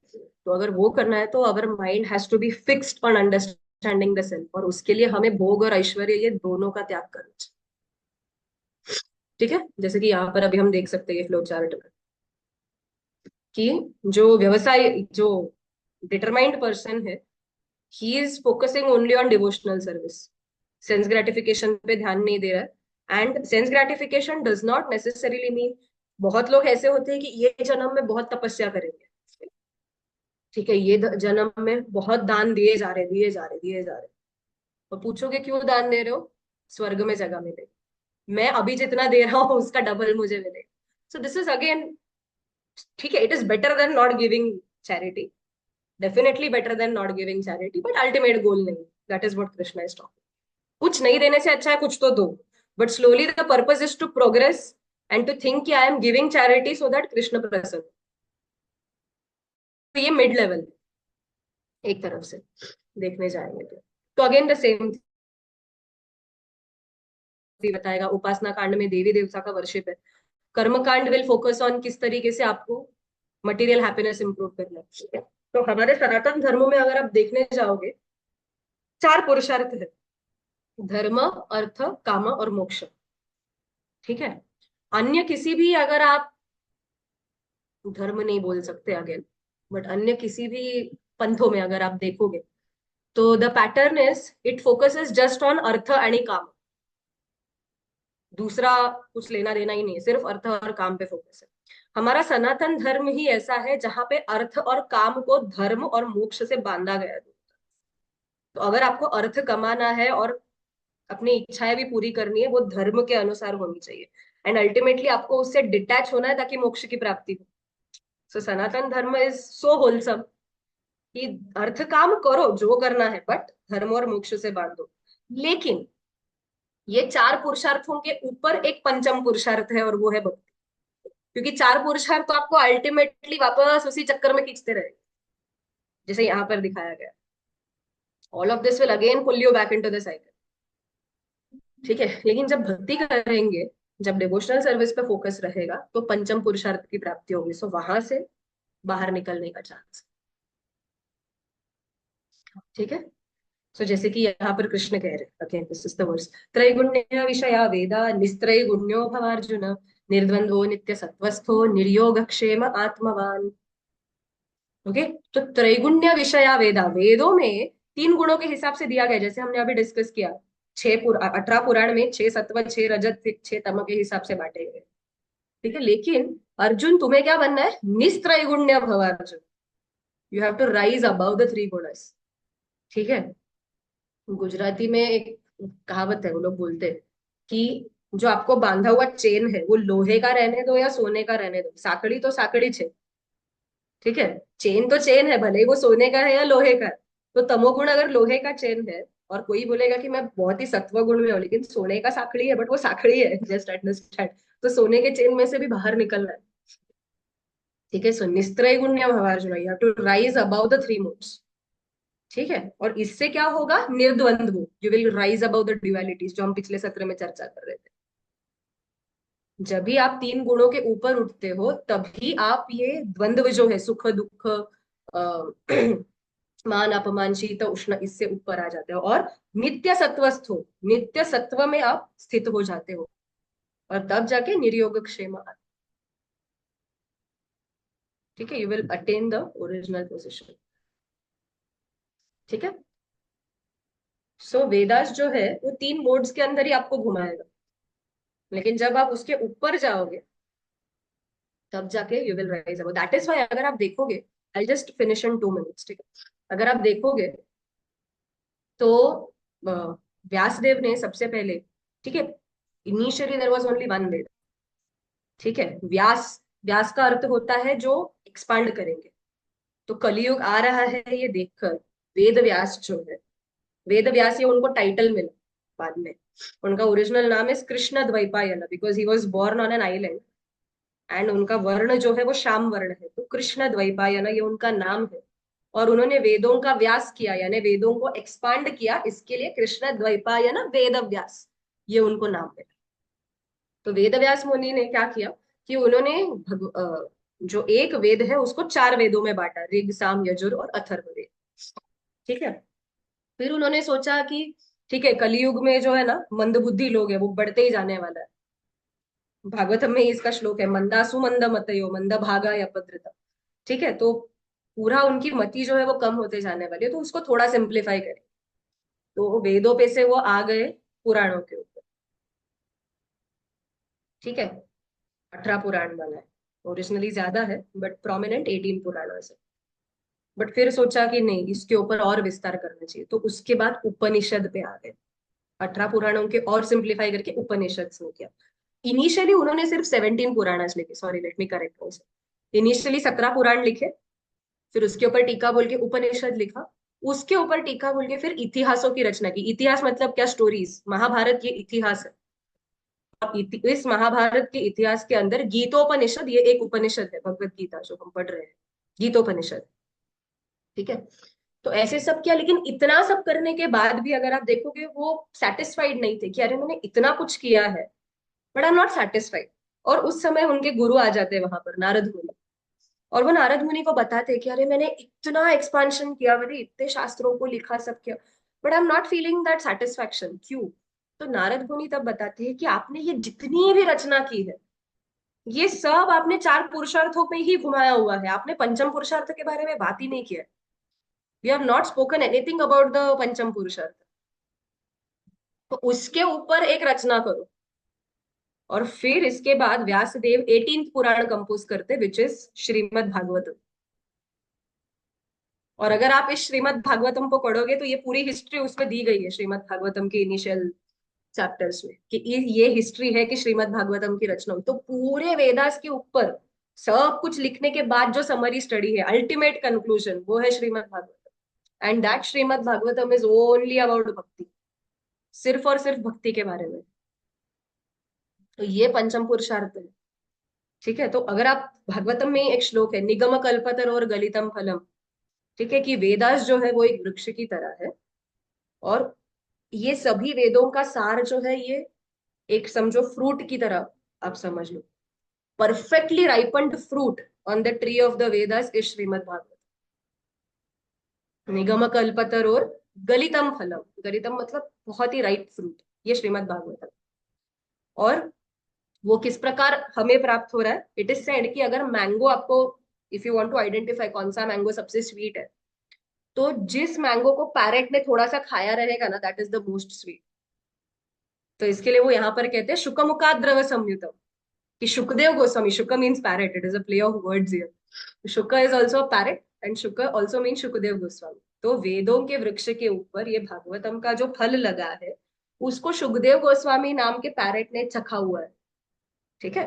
तो अगर वो करना है तो our mind has to be fixed on understanding the self, और उसके लिए हमें भोग और ऐश्वर्य ये दोनों का त्याग करना चाहिए। ठीक है, जैसे कि यहाँ पर अभी हम देख सकते हैं फ्लो चार्ट में कि जो व्यवसाय, जो डिटरमाइंड पर्सन है, he is focusing only on devotional service, sense gratification पे ध्यान नहीं दे रहा है। And sense gratification does not necessarily mean, बहुत लोग ऐसे होते हैं कि ये जन्म में बहुत तपस्या करेंगे, ठीक है, ये जन्म में बहुत दान दिए जा रहे, दिए जा रहे, दिए जा रहे, और पूछोगे क्यों दान दे रहे हो? स्वर्ग में जगह मिलेगी, मैं अभी जितना दे रहा हूँ उसका डबल मुझे मिलेगा। सो दिस इज अगेन, ठीक है, it is better than not giving charity, definitely better than not giving charity, but ultimate goal नहीं, that is what Krishna is talking. कुछ नहीं देने से अच्छा है कुछ तो दो, but slowly the purpose is to progress and to think कि I am giving charity so that Krishna प्रसन्न। तो ये मिड लेवल एक तरफ से देखने जाएंगे तो अगेन द सेम बताएगा, उपासना कांड में देवी देवता का वर्शिप है, कर्म कांड विल फोकस ऑन किस तरीके से आपको मटेरियल हैप्पीनेस इंप्रूव करना है। तो हमारे सनातन धर्म में अगर आप देखने जाओगे, चार पुरुषार्थ है, धर्म अर्थ काम और मोक्ष। ठीक है, अन्य किसी भी, अगर आप धर्म नहीं बोल सकते अगेन, बट अन्य किसी भी पंथों में अगर आप देखोगे तो the pattern is it focuses just on earth and काम, दूसरा कुछ लेना देना ही नहीं है, सिर्फ अर्थ और काम पे फोकस है। हमारा सनातन धर्म ही ऐसा है जहां पे अर्थ और काम को धर्म और मोक्ष से बांधा गया है। तो अगर आपको अर्थ कमाना है और अपनी इच्छाएं भी पूरी करनी है, वो धर्म के अनुसार होनी चाहिए, एंड अल्टीमेटली आपको उससे डिटैच होना है ताकि मोक्ष की प्राप्ति हो। सो सनातन धर्म इज सो होलसम कि अर्थ काम करो जो करना है, बट धर्म और मोक्ष से बांधो। लेकिन ये चार पुरुषार्थों के ऊपर एक पंचम पुरुषार्थ है, और वो है भक्ति, क्योंकि चार पुरुषार्थ तो आपको अल्टीमेटली वापस उसी चक्कर में खींचते रहे, जैसे यहाँ पर दिखाया गया। All of this will again pull you back into the cycle. ठीक है, लेकिन जब भक्ति करेंगे, जब डिवोशनल सर्विस पे फोकस रहेगा, तो पंचम पुरुषार्थ की प्राप्ति होगी। सो वहां से बाहर निकलने का चांस। ठीक है। सो जैसे कि यहाँ पर कृष्ण कह रहे, again this is the verse, त्रैगुण्य विषया वेदा निस्त्रैगुण्यो भवार्जुन, निर्द्वंद्वो नित्य सत्वस्थो निर्योगक्षेम आत्मवान। ओके। तो त्रैगुण्य विषया वेदा, वेदों में तीन गुणों के हिसाब से दिया गया, जैसे हमने अभी डिस्कस किया। 18 पुराण में 6 सत्व 6 रजत 6 तम के हिसाब से बांटे गए। ठीक है। लेकिन अर्जुन तुम्हें क्या बनना है? निस्त्रैगुण्य भव Arjun. You have to rise above the three gunas. ठीक है। गुजराती में एक कहावत है, वो लोग बोलते हैं कि जो आपको बांधा हुआ चेन है वो लोहे का रहने दो या सोने का रहने दो, साकड़ी तो साकड़ी छे। ठीक है। चेन तो चेन है, भले ही वो सोने का है या लोहे का है। तो तमोगुण अगर लोहे का चेन है, और कोई बोलेगा कि मैं बहुत ही सत्व गुण में हूँ लेकिन सोने का साकड़ी है, बट वो साकड़ी है, जस्ट अंडरस्टैंड। तो सोने के चेन में से भी बाहर निकलना है। ठीक है। सो निस्त्रय गुण्य भवार्जुन, you have to rise above the three modes. ठीक है। और इससे क्या होगा? निर्द्वंद्व, you will rise above the dualities, जो हम पिछले सत्र में चर्चा कर रहे थे। जब भी आप तीन गुणों के ऊपर उठते हो तभी आप ये द्वंद्व जो है, सुख दुख, मान अपमान शीत उष्ण, इससे ऊपर आ जाते हो और नित्य सत्वस्थ हो, नित्य सत्व में आप स्थित हो जाते हो। और तब जाके निर्योग क्षेम आता। ठीक है। You will attain the original position. ठीक है। सो वेदास जो है वो तीन मोड्स के अंदर ही आपको घुमाएगा, लेकिन जब आप उसके ऊपर जाओगे तब जाके you will rise about. That is why अगर आप देखोगे, I just finish in 2 minutes. ठीक है। अगर आप देखोगे तो अ, व्यासदेव ने सबसे पहले, ठीक है, initially there was only one Veda. ठीक है। व्यास, व्यास का अर्थ होता है जो एक्सपांड करेंगे। तो कलयुग आ रहा है ये देखकर वेद व्यास जो है, वेद व्यास, ये उनको टाइटल मिला बाद में। उनका ओरिजिनल नाम है Krishna Dvaipayana, because he was born on an island. And उनका वर्ण जो है वो श्याम वर्ण है, तो कृष्ण द्वैपायन ये उनका नाम है। और उन्होंने वेदों का व्यास किया, यानी वेदों को एक्सपांड किया, इसके लिए कृष्ण द्वैपायन वेद व्यास, ये उनको नाम है। तो वेद व्यास मुनि ने क्या किया कि उन्होंने जो एक वेद है उसको चार वेदों में बांटा, ऋग साम यजुर और अथर्ववेद। ठीक है। फिर उन्होंने सोचा कि ठीक है, कलयुग में जो है ना मंदबुद्धि लोग है वो बढ़ते ही जाने वाला है। भागवतम में ही इसका श्लोक है, मंदासु मंद मतयो मंद भागा अपद्रता। ठीक है। तो पूरा उनकी मति जो है वो कम होते जाने वाली है, तो उसको थोड़ा सिंप्लीफाई करें। तो वेदों पे से वो आ गए पुराणों के ऊपर। ठीक है। 18 पुराण बना है। ओरिजिनली ज्यादा है बट प्रोमिनेंट 18 पुराण है। बट फिर सोचा कि नहीं, इसके ऊपर और विस्तार करना चाहिए, तो उसके बाद उपनिषद पे आ गए। 18 पुराणों के और सिंप्लीफाई करके उपनिषद में किया। इनिशियली उन्होंने सिर्फ 17 पुराण लिखे, sorry let me correct. Initially 17 पुराण लिखे, फिर उसके ऊपर टीका बोल के उपनिषद लिखा, उसके ऊपर टीका बोल के फिर इतिहासों की रचना की। इतिहास मतलब क्या? स्टोरीज। महाभारत ये इतिहास है। अब इस महाभारत के इतिहास के अंदर गीतोपनिषद, ये एक उपनिषद है, भगवत गीता जो हम पढ़ रहे हैं, गीतोपनिषद। ठीक है। तो ऐसे सब किया, लेकिन इतना सब करने के बाद भी अगर आप देखोगे वो सेटिस्फाइड नहीं थे कि अरे मैंने इतना कुछ किया है but I am not satisfied. और उस समय उनके गुरु आ जाते हैं वहां पर, नारद मुनि। और वो नारद मुनि को बताते हैं कि अरे मैंने इतना एक्सपांशन किया, मैंने इतने शास्त्रों को लिखा, सब किया, but I am not feeling that satisfaction. क्यों? तो नारद मुनि तब बताते हैं कि आपने ये जितनी भी रचना की है ये सब आपने चार पुरुषार्थों पे ही घुमाया हुआ है, आपने पंचम पुरुषार्थ के बारे में बात ही नहीं किया। We have not spoken anything about the पंचम पुरुषार्थ। तो उसके ऊपर एक रचना करो। और फिर इसके बाद व्यासदेव 18 पुराण कंपोज करते, विच इज श्रीमद् भागवतम। और अगर आप इस श्रीमद् भागवतम को पढ़ोगे तो ये पूरी हिस्ट्री उसमें दी गई है, श्रीमद् भागवतम के इनिशियल चैप्टर्स में, कि ये हिस्ट्री है कि श्रीमद् भागवतम की रचना हुई। तो पूरे वेदास के ऊपर सब कुछ लिखने के बाद जो समरी स्टडी है, अल्टीमेट कंक्लूजन, वो है Shrimad Bhagavatam. And that Shrimad Bhagavatam is only about भक्ति, सिर्फ और सिर्फ भक्ति के बारे में। तो ये पंचम पुरुषार्थ है। ठीक है। तो अगर आप, भागवतम में एक श्लोक है, निगम कल्पतर और गलितम फलम। ठीक है, कि वेदास जो है वो एक वृक्ष की तरह है, और ये सभी वेदों का सार जो है ये एक समझो फ्रूट की तरह आप समझ लो, perfectly ripened fruit. On the tree of the Vedas is Shrimad Bhagavat. निगम कल्पतर और गलितम फलम, गलितम मतलब बहुत ही राइट फ्रूट, ये श्रीमद् भागवत। और वो किस प्रकार हमें प्राप्त हो रहा है? इट इज सेड कि अगर मैंगो आपको, if you want to identify कौन सा मैंगो सबसे स्वीट है, तो जिस मैंगो को पैरेट ने थोड़ा सा खाया रहेगा ना, that is the most sweet. तो इसके लिए वो यहाँ पर कहते हैं शुकमुखात द्रव संयुतम, कि Shukdev Goswami, Shuk means parrot, it is a play of words here. Shuk is also a parrot and Shuk also mean Shukdev Goswami. तो वेदों के वृक्ष के ऊपर ये भागवतम का जो फल लगा है, उसको सुखदेव गोस्वामी नाम के पैरेट ने चखा हुआ है। ठीक है,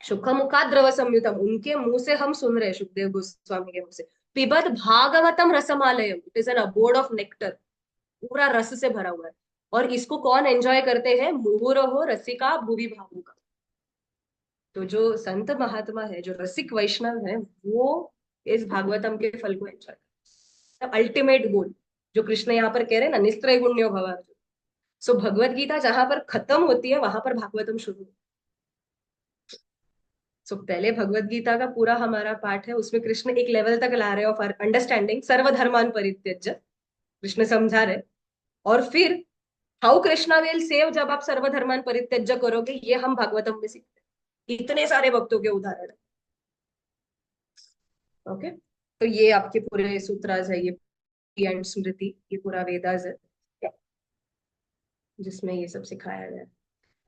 सुख मुखात द्रव संयुतम, उनके मुंह से हम सुन रहे हैं, सुखदेव गोस्वामी के मुंह से। पिबत भागवतम रसमालयम, it is an abode of nectar, पूरा रस से भरा हुआ है। और इसको कौन एंजॉय करते हैं? मुहुरहो रसिका भुवि भावुका। तो जो संत महात्मा है, जो रसिक वैष्णव है, वो इस भागवतम के फल को एंजॉय करते हैं। अल्टीमेट गोल जो कृष्ण यहाँ पर कह रहे हैं ना, निस्त्रय गुण्यो भव। सो भगवत गीता जहां पर खत्म होती है, वहां पर भागवतम शुरू होता है। सो पहले भगवत गीता का पूरा हमारा पाठ है, उसमें कृष्ण एक लेवल तक ला रहे हैं ऑफ अंडरस्टैंडिंग, सर्वधर्मान परित्यज्य, कृष्ण समझा रहे। और फिर हाउ कृष्णा विल सेव, जब आप सर्वधर्मान परित्यज्य करोगे, ये हम भागवतम में सीखते हैं। इतने सारे भक्तों के उदाहरण है। ओके, तो ये आपके पूरे सूत्रास है, ये एंड स्मृति, ये पूरा वेदास है जिसमें ये सब सिखाया गया है।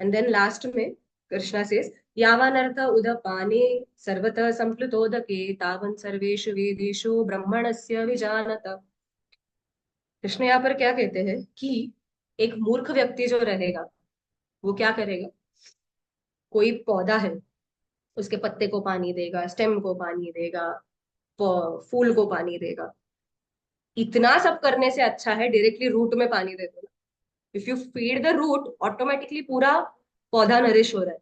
एंड देन लास्ट में कृष्णा सेज यावानर्थ उदपाने सर्वतः संप्लुतोदके तावन् सर्वेषु वेदेषु ब्रह्मणस्य विजानत। कृष्ण यहाँ पर क्या कहते हैं कि एक मूर्ख व्यक्ति जो रहेगा, वो क्या करेगा? कोई पौधा है, उसके पत्ते को पानी देगा, स्टेम को पानी देगा, फूल को पानी देगा। इतना सब करने से अच्छा है डायरेक्टली रूट में पानी दे दो। If you feed the root, automatically पूरा पौधा नरिश हो रहा है।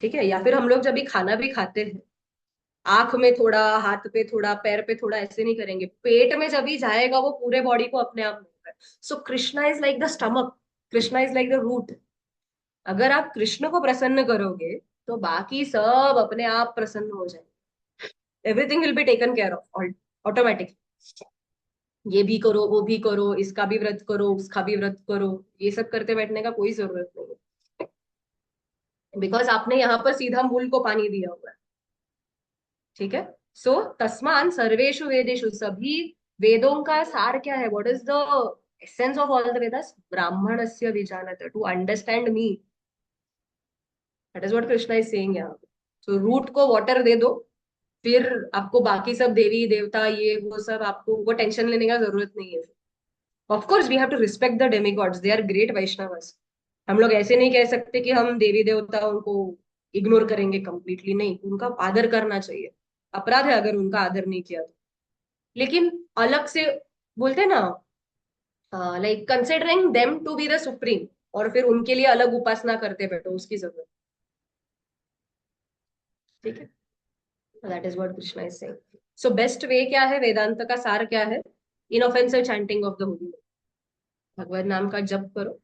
ठीक है, या फिर हम लोग जब भी खाना भी खाते हैं, आंख में थोड़ा, हाथ पे थोड़ा, पैर पे थोड़ा, ऐसे नहीं करेंगे, पेट में जब भी जाएगा वो पूरे बॉडी को अपने आप मिलेगा। So Krishna is like the stomach, Krishna is like the root. अगर आप कृष्ण को प्रसन्न करोगे, तो बाकी सब अपने आप प्रसन्न हो जाएंगे। Everything will be taken care of automatic. ये भी करो, वो भी करो, इसका भी व्रत करो, उसका भी व्रत करो, ये सब करते बैठने का कोई जरूरत नहीं है, बिकॉज आपने यहाँ पर सीधा मूल को पानी दिया हुआ है। ठीक है, सो तस्मान सर्वेषु वेदेषु, सभी वेदों का सार क्या है? What is the essence of all the Vedas? ब्राह्मणस्य विजानत, to understand me. That is what Krishna is saying यहाँ पे। सो रूट को वाटर दे दो, फिर आपको बाकी सब देवी देवता ये वो सब, आपको वो टेंशन लेने का जरूरत नहीं है। Of course we have to respect the demigods, they are great Vaishnavas. हम लोग ऐसे नहीं कह सकते कि हम देवी देवताओं को इग्नोर करेंगे कंप्लीटली, नहीं, उनका आदर करना चाहिए। अपराध है अगर उनका आदर नहीं किया तो। लेकिन अलग से बोलते हैं ना, like considering them to be the supreme, और फिर उनके लिए अलग उपासना करते बैठो, उसकी जरूरत। ठीक है, that is what Krishna is saying. So best way क्या है, वेदांत का सार क्या है? Inoffensive chanting of the Holi, भगवत नाम का जप करो।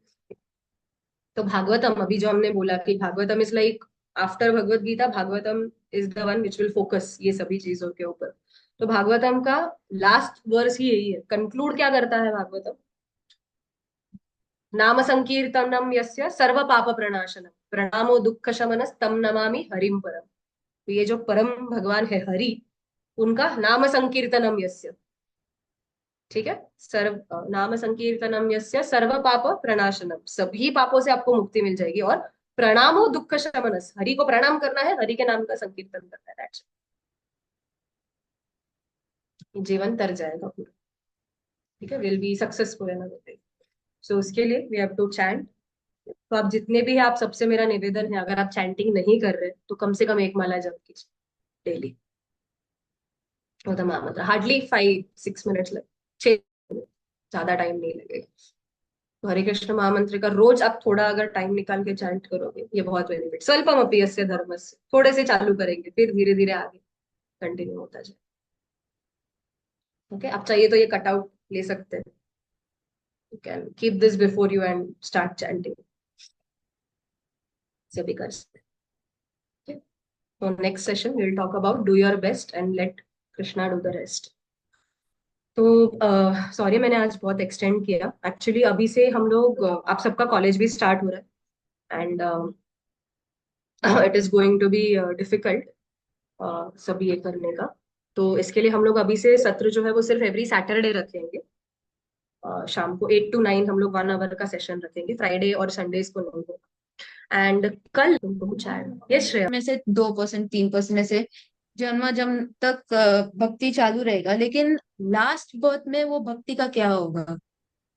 तो भागवतम, अभी जो हमने बोला कि Bhagavatam is like after Bhagavad Gita, Bhagavatam is the one which will focus ये सभी चीजों के ऊपर। तो भागवतम का लास्ट वर्स ही यही है, कंक्लूड क्या करता है भागवतम? नाम संकीर्तनम यस्य सर्व पाप प्रणाशनम प्रणामो दुख शमनस तम नमामि हरिम परम। तो ये जो परम भगवान है हरि, उनका नाम संकीर्तनम यस्य, ठीक है, सर्व नाम संकीर्तनम यस्य सर्व पाप प्रणाशनम, सभी पापों से आपको मुक्ति मिल जाएगी। और प्रणामो दुख शमनस, हरि को प्रणाम करना है, हरि के नाम का संकीर्तन करना है, that's it। जीवन तर जाएगा पूरा। ठीक है, will be successful in everything. So उसके लिए वी हैव टू चैंट। तो आप जितने भी हैं, आप सबसे मेरा निवेदन है, अगर आप चैंटिंग नहीं कर रहे तो कम से कम एक माला जप कीजिए डेली। तो महामंत्र हार्डली 5-6 मिनट्स लगे, 6 मिनट, ज्यादा टाइम नहीं लगेगा। तो हरे कृष्ण महामंत्र का रोज आप थोड़ा अगर टाइम निकाल के चैंट करोगे, ये बहुत बेनिफिट। स्वल्पमपि यस्य धर्मस्य, थोड़े से चालू करेंगे, फिर धीरे धीरे आगे कंटिन्यू होता जाए। ओके, आप चाहिए तो ये कटआउट ले सकते हैं, you can keep this before you and start chanting, से भी कर सकते हैं। तो next session will talk about do your best and let Krishna do the rest. तो सॉरी मैंने आज बहुत एक्सटेंड किया। एक्चुअली अभी से हम लोग आप सबका कॉलेज भी स्टार्ट हो रहा है and it is going to be difficult सब ये करने का। तो इसके लिए हम लोग अभी से सत्र जो है वो सिर्फ एवरी सैटरडे रखेंगे। शाम को 8 to 9 हम लोग 1 आवर का सेशन रखेंगे, फ्राइडे और संडेज को नहीं होगा। एंड कल तुमको कुछ आएगा, यस श्रेया? में से 2% 3% में से जन्म जन्म तक भक्ति चालू रहेगा, लेकिन लास्ट बर्थ में वो भक्ति का क्या होगा?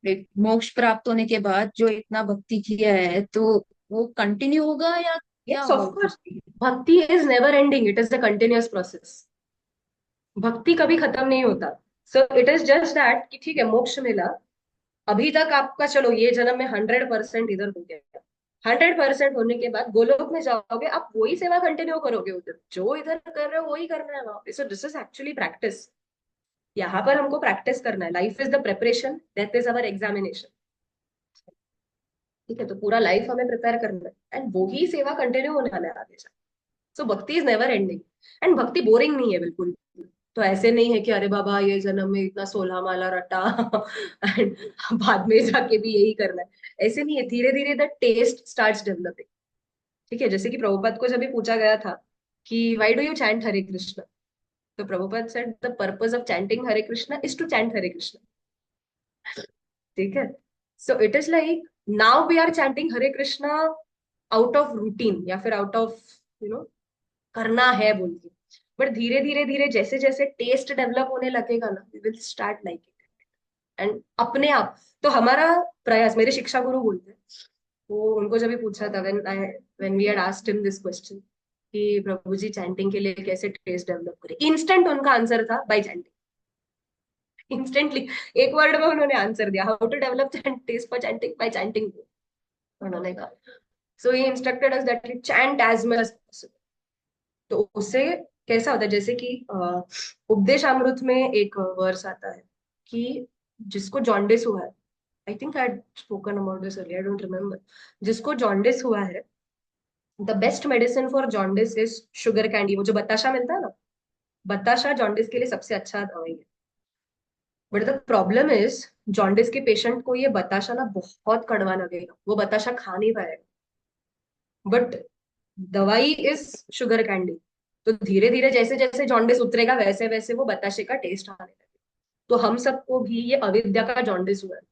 एक मोक्ष प्राप्त होने के बाद जो इतना भक्ति किया है, तो वो कंटिन्यू होगा या क्या यस होगा ऑफ उस कोर्स। भक्ति? भक्ति is never ending, it is a continuous process. भक्ति कभी खत्म नहीं होता। सो इट इज जस्ट दैट कि ठीक है मोक्ष मिला, अभी तक आपका चलो ये जन्म में 100% इधर हो गया। 100% होने के बाद गोलोक में जाओगे, आप वही सेवा कंटिन्यू करोगे, उधर जो इधर कर रहे हो वही करना है वहां पे। सो दिस इज एक्चुअली प्रैक्टिस। यहाँ पर हमको प्रैक्टिस करना है। Life is the preparation, death is our examination. ठीक है, तो पूरा लाइफ हमें प्रिपेयर करना है एंड वो ही सेवा कंटिन्यू होने वाला है आगे जाके। सो भक्ति इज नेवर एंडिंग। एंड भक्ति बोरिंग नहीं है बिल्कुल। तो ऐसे नहीं है कि अरे बाबा ये जन्म में इतना 16 माला रटा एंड बाद में जाके भी यही करना है, ऐसे नहीं है। धीरे धीरे द टेस्ट स्टार्ट्स डेवलपिंग। ठीक है, जैसे कि प्रभुपाद को जब भी पूछा गया था कि why do you chant Hare Krishna, तो Prabhupada said the purpose of chanting Hare Krishna is to chant Hare Krishna. ठीक है, so it is like now we are chanting Hare Krishna out of routine या फिर आउट ऑफ यू नो करना है बोल के। बट धीरे धीरे धीरे जैसे जैसे टेस्ट डेवलप होने लगेगा ना, we will start like it and अपने आप। तो हमारा प्रयास, मेरे शिक्षा गुरु बोलते हैं, वो उनको जब भी पूछा था when we had asked him this question कि प्रभु जी चैंटिंग के लिए कैसे टेस्ट डेवलप करें, इंस्टेंट उनका आंसर था बाय चैंटिंग। इंस्टेंटली एक वर्ड में उन्होंने आंसर दिया, how to develop taste for chanting by chanting. उन्होंने कहा, so he instructed us that we chant as much as possible. तो उससे कैसा होता है, जैसे कि उपदेश अमृत में एक वर्स आता है कि जिसको जॉन्डिस हुआ है, I think I spoken about this earlier, I don't remember. जिसको जॉन्डिस हुआ है, the best medicine for jaundice is sugar candy, वो जो बताशा मिलता है ना, बताशा जॉन्डिस के लिए सबसे अच्छा दवाई है। But the problem is jaundice के पेशेंट को ये बताशा ना बहुत कड़वा लगेगा, वो बताशा खा नहीं पाएगा। बट दवाई इज शुगर कैंडी। तो धीरे धीरे जैसे जैसे जॉन्डिस उतरेगा वैसे वैसे वो बताशे का टेस्ट आने लगेगा। तो हम सबको भी ये अविद्या का जॉन्डिस हुआ है।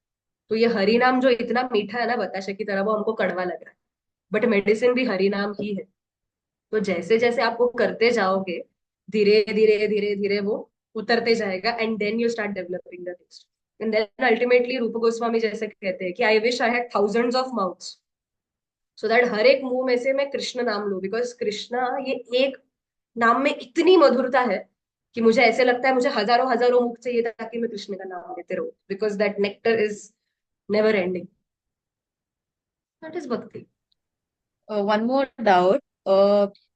तो ये हरि नाम जो इतना मीठा है ना बताशे की तरह, वो हमको कड़वा लग रहा है। बट मेडिसिन भी हरि नाम ही है। तो जैसे जैसे आप वो करते जाओगे, धीरे धीरे धीरे धीरे वो उतरते जाएगा and then you start developing the taste. And then ultimately Rup Goswami जैसे कहते हैं कि I wish I had thousands of mouths so that हर एक मुंह में से मैं कृष्ण नाम लूं, बिकॉज कृष्णा ये एक नाम में इतनी मधुरता है कि मुझे ऐसे लगता है मुझे हजारों हजारों मुख चाहिए ताकि मैं कृष्ण का नाम लेते रहूं, because that nectar is never ending. That is bhakti. One more doubt.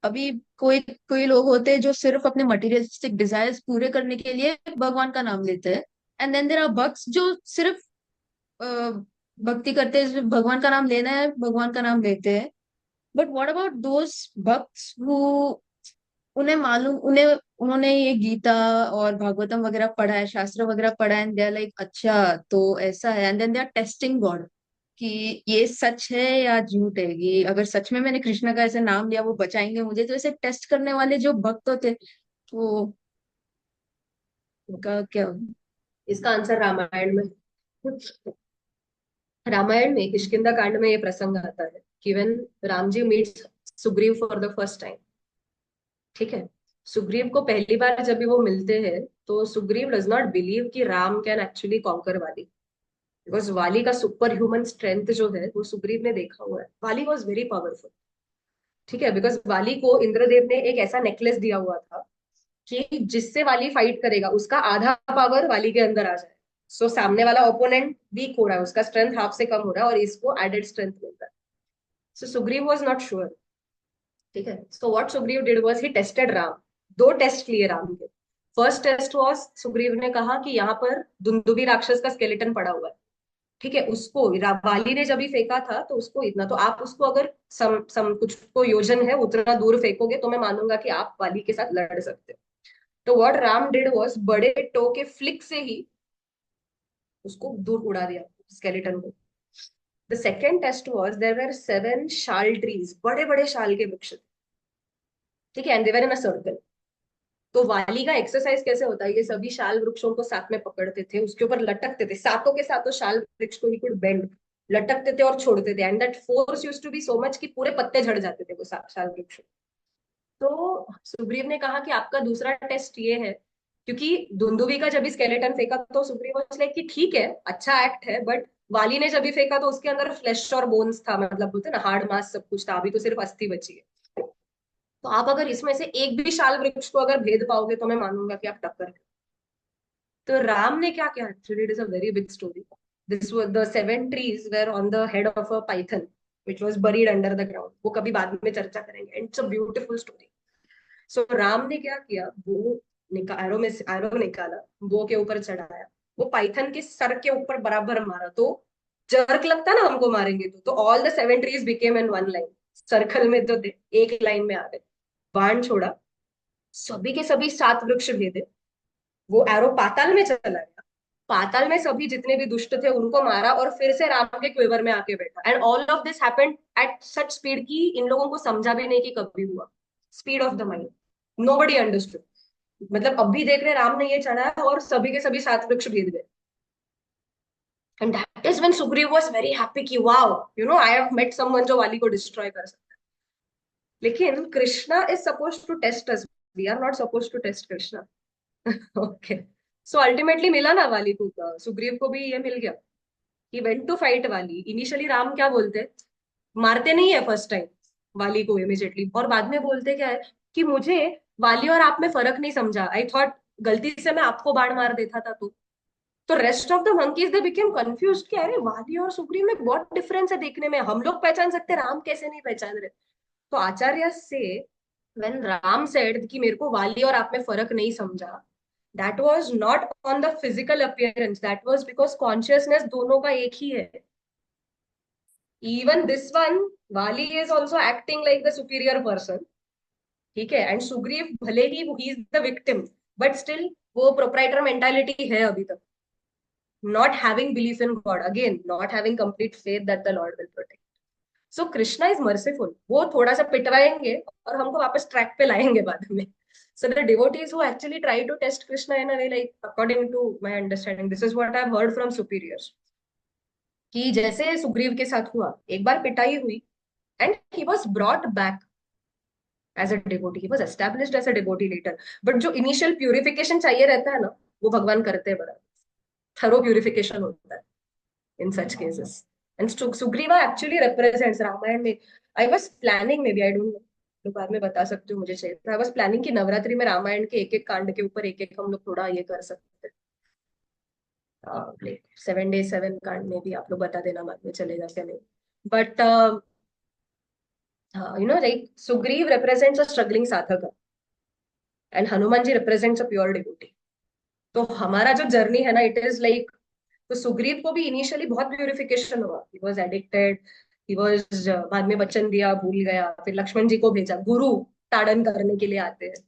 अभी कोई कोई लोग होते हैं जो सिर्फ अपने मटेरियलिस्टिक डिजायर्स पूरे करने के लिए भगवान का नाम लेते हैं, एंड देन देयर आर भक्ट्स जो सिर्फ अ, भक्ति करते हैं, सिर्फ भगवान का नाम लेना है, भगवान का नाम लेते हैं। But what about those bhakts who, उन्हें मालूम, उन्हें उन्होंने ये गीता और भागवतम वगैरह पढ़ा है, शास्त्र वगैरह पढ़ा है, एंड दे आर लाइक अच्छा तो ऐसा है, and then they are testing God कि ये सच है या झूठ है, कि अगर सच में मैंने कृष्ण का ऐसे नाम लिया वो बचाएंगे मुझे, तो ऐसे टेस्ट करने वाले जो भक्त होते, तो उनका क्या? इसका आंसर रामायण में है। रामायण में किष्किंधा कांड में ये प्रसंग आता है कि when Ram ji meets Sugriva for the first time. ठीक है, सुग्रीव को पहली बार जब भी वो मिलते हैं तो सुग्रीव डज नॉट बिलीव कि राम कैन एक्चुअली कॉन्कर वाली, बिकॉज वाली का सुपर ह्यूमन स्ट्रेंथ जो है वो सुग्रीव ने देखा हुआ है। वाली वॉज वेरी पावरफुल। ठीक है, बिकॉज वाली को इंद्रदेव ने एक ऐसा नेकलेस दिया हुआ था कि जिससे वाली फाइट करेगा उसका आधा पावर वाली के अंदर आ जाए। सो सामने वाला ओपोनेंट वीक हो रहा है, उसका स्ट्रेंथ हाफ से कम हो रहा है और इसको एडेड स्ट्रेंथ मिलता है। So Sugriva was not sure. ठीक है, so what Sugriva did was he tested Ram. दो टेस्ट लिए राम के। फर्स्ट टेस्ट वाज, सुग्रीव ने कहा कि यहाँ पर दुंदुभी राक्षस का स्केलेटन पड़ा हुआ है, ठीक है, उसको वाली ने जब भी फेंका था तो उसको इतना, तो आप उसको अगर कुछ को योजन है उतना दूर फेंकोगे तो मैं मानूंगा कि आप वाली के साथ लड़ सकते हो। तो व्हाट राम डिड वाज बड़े टो के फ्लिक से ही उसको दूर उड़ा दिया, स्केलेटन को। The second test was there were 7 sal trees, बड़े बड़े शाल के वृक्ष थे, ठीक है, and they were in a circle. तो वाली का एक्सरसाइज कैसे होता है, ये सभी शाल वृक्षों को साथ में पकड़ते थे, उसके ऊपर लटकते थे, सातों के सातों शाल वृक्ष को ही कुड बेंड, लटकते थे और छोड़ते थे, and that force used to be so much कि पूरे पत्ते झड़ जाते थे वो शाल वृक्ष। तो सुग्रीव ने कहा कि आपका दूसरा टेस्ट ये है, क्योंकि दुंदुभी का जब भी स्केलेटन फेंका तो सुग्रीव वाज लाइक कि ठीक है अच्छा एक्ट है, बट वाली ने जब भी फेंका तो उसके अंदर फ्लैश और बोन्स था, मतलब बोलते ना हार्ड मास सब कुछ था, अभी तो सिर्फ अस्थि बची है। तो आप अगर इसमें से एक भी शाल वृक्ष को अगर भेद पाओगे तो मैं मानूंगा कि आप टक्कर। तो राम ने क्या किया, actually it is a very big story. This was the 7 trees were on the head of a python which was buried under the ground, वो कभी बाद में चर्चा करेंगे, it's a beautiful story. So Ram ने क्या किया, वो एरो में एरो निकाला, वो के ऊपर चढ़ाया, वो पाइथन के सर के ऊपर बराबर मारा, तो जर्क लगता ना हमको मारेंगे तो all the 7 trees became in one line, circle में तो थे, एक लाइन में आ गए, बाण छोड़ा, सभी के सभी 7 वृक्ष भेदे, वो एरो पाताल में चला गया, पाताल में सभी जितने भी दुष्ट थे उनको मारा और फिर से राम के क्विवर में आके बैठा, and all of this happened at such speed कि इन लोगों को समझा भी नहीं कि कभी हुआ, speed of the mind, nobody understood. मतलब अब भी देख रहे राम ने ये चढ़ाया और सभी के सभी 7 वृक्ष भेद गए, and that is when Sugriva was very happy कि wow, you know I have met someone जो वाली को डिस्ट्रॉय कर सकता है। लेकिन Krishna is suppose to test us, we are not suppose to test Krishna. Okay, so ultimately मिला ना वाली को, सुग्रीव को भी ये मिल गया, ही वेंट टू फाइट वाली। इनिशियली राम क्या बोलते, मारते नहीं है फर्स्ट टाइम वाली को इमिजिएटली, और बाद में बोलते क्या है कि मुझे वाली और आप में फर्क नहीं समझा, आई थॉट गलती से मैं आपको बाण मार देता था। तो rest of the monkeys they became confuse कि अरे वाली और सुग्रीव में बहुत डिफरेंस है देखने में, हम लोग पहचान सकते, राम कैसे नहीं पहचान रहे। तो आचार्य से व्हेन राम सेड कि मेरे को वाली और आप में फर्क नहीं समझा, that was not on the physical appearance, that was because consciousness दोनों का एक ही है। Even this one, Vali is also acting like the superior person, ठीक है, एंड सुग्रीव भले ही he is the victim, but still वो प्रोप्राइटर मेंटालिटी है अभी तक, not having belief in God, again not having complete faith that the Lord will protect. So Krishna is merciful, वो थोड़ा सा पिटवाएंगे और हमको वापस ट्रैक पे लाएंगे बाद में। So the devotees who actually try to test Krishna in a way, like according to my understanding, this is what I've heard from superiors, कि जैसे सुग्रीव के साथ हुआ, एक बार पिटाई हुई and he was brought back as a devotee, he was established as a devotee later, but जो initial purification चाहिए रहता है ना, वो भगवान करते हैं बराबर, थरो प्यूरिफिकेशन होता है in such cases. And Sugriva actually represents Ramayana में, I was planning, maybe I don't know, तो बाद में बता सकते हो, मुझे चाहिए था, आई वॉज प्लानिंग कि नवरात्रि में रामायण के एक एक कांड के ऊपर एक एक हम लोग थोड़ा ये कर सकते हैं, 7 days 7 कांड में भी आप लोग बता देना बाद में चलेगा क्या नहीं, but you know like Sugriva represents a struggling sadhak and Hanuman ji represents a pure devotee. तो हमारा जो जर्नी है ना, इट इज लाइक, तो सुग्रीव को भी इनिशियली बहुत प्यूरिफिकेशन हुआ, he was addicted, he was, बाद में वचन दिया भूल गया, फिर लक्ष्मण जी को भेजा, गुरु ताड़न करने के लिए आते हैं,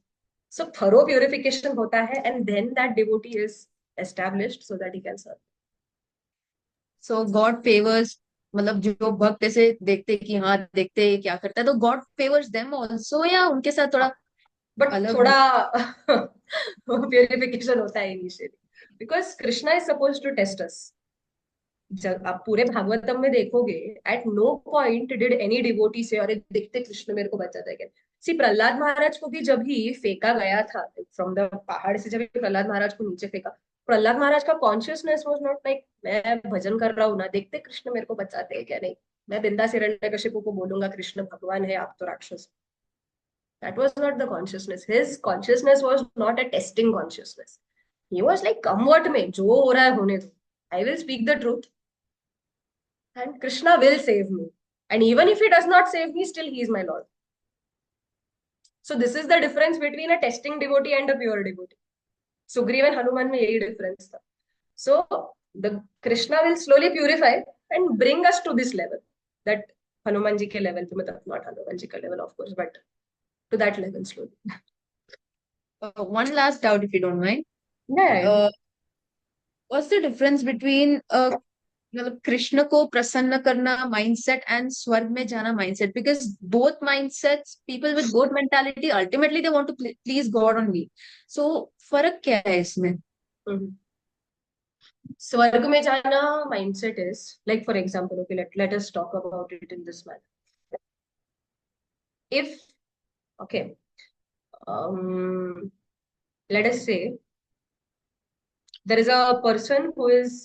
सो थरो प्यूरिफिकेशन होता है and then that devotee is established so that he can serve. So God favours, मतलब जो भक्त ऐसे देखते कि हाँ देखते क्या करता है, तो गॉड फेवर्स देम ऑल्सो, या उनके साथ थोड़ा बट अलग थोड़ा हो? प्यूरिफिकेशन होता है initially, because Krishna is suppose to test us. जब आप पूरे भागवतम में देखोगे, at no point did any devotee से अरे देखते कृष्ण मेरे को बचाता है क्या। सी प्रहलाद महाराज को भी जब ही फेंका गया था फ्रॉम द पहाड़ से, जब प्रहलाद महाराज को नीचे फेंका, प्रहलाद महाराज का कॉन्शियसनेस वाज नॉट लाइक मैं भजन कर रहा हूँ ना, देखते कृष्ण मेरे को बचाते हैं क्या नहीं, मैं बिंदास हिरण्यकशिपु को बोलूंगा कृष्ण भगवान है आप तो राक्षस। That was not the consciousness. His consciousness was not a testing consciousness. He was like, come what may, जो हो रहा है होने दो, I will speak the truth and Krishna will save me. And even if he does not save me, still he is my Lord. So this is the difference between a testing devotee and a pure devotee. Sugriv and Hanuman में यही difference था. So the Krishna will slowly purify and bring us to this level, that Hanuman ji के level पे, मतलब not Hanuman ji का level of course, but to that level slowly. One last doubt, if you don't mind. Yeah. Uh, what's the difference between मतलब कृष्ण को प्रसन्न करना mindset and स्वर्ग में जाना mindset? Because both mindsets, people with both mentality ultimately they want to please God only. So फर्क क्या है इसमें? Mhm. स्वर्ग में जाना mindset is like, for example, okay, let us talk about it in this manner. If, okay, um let us say there is a person who is,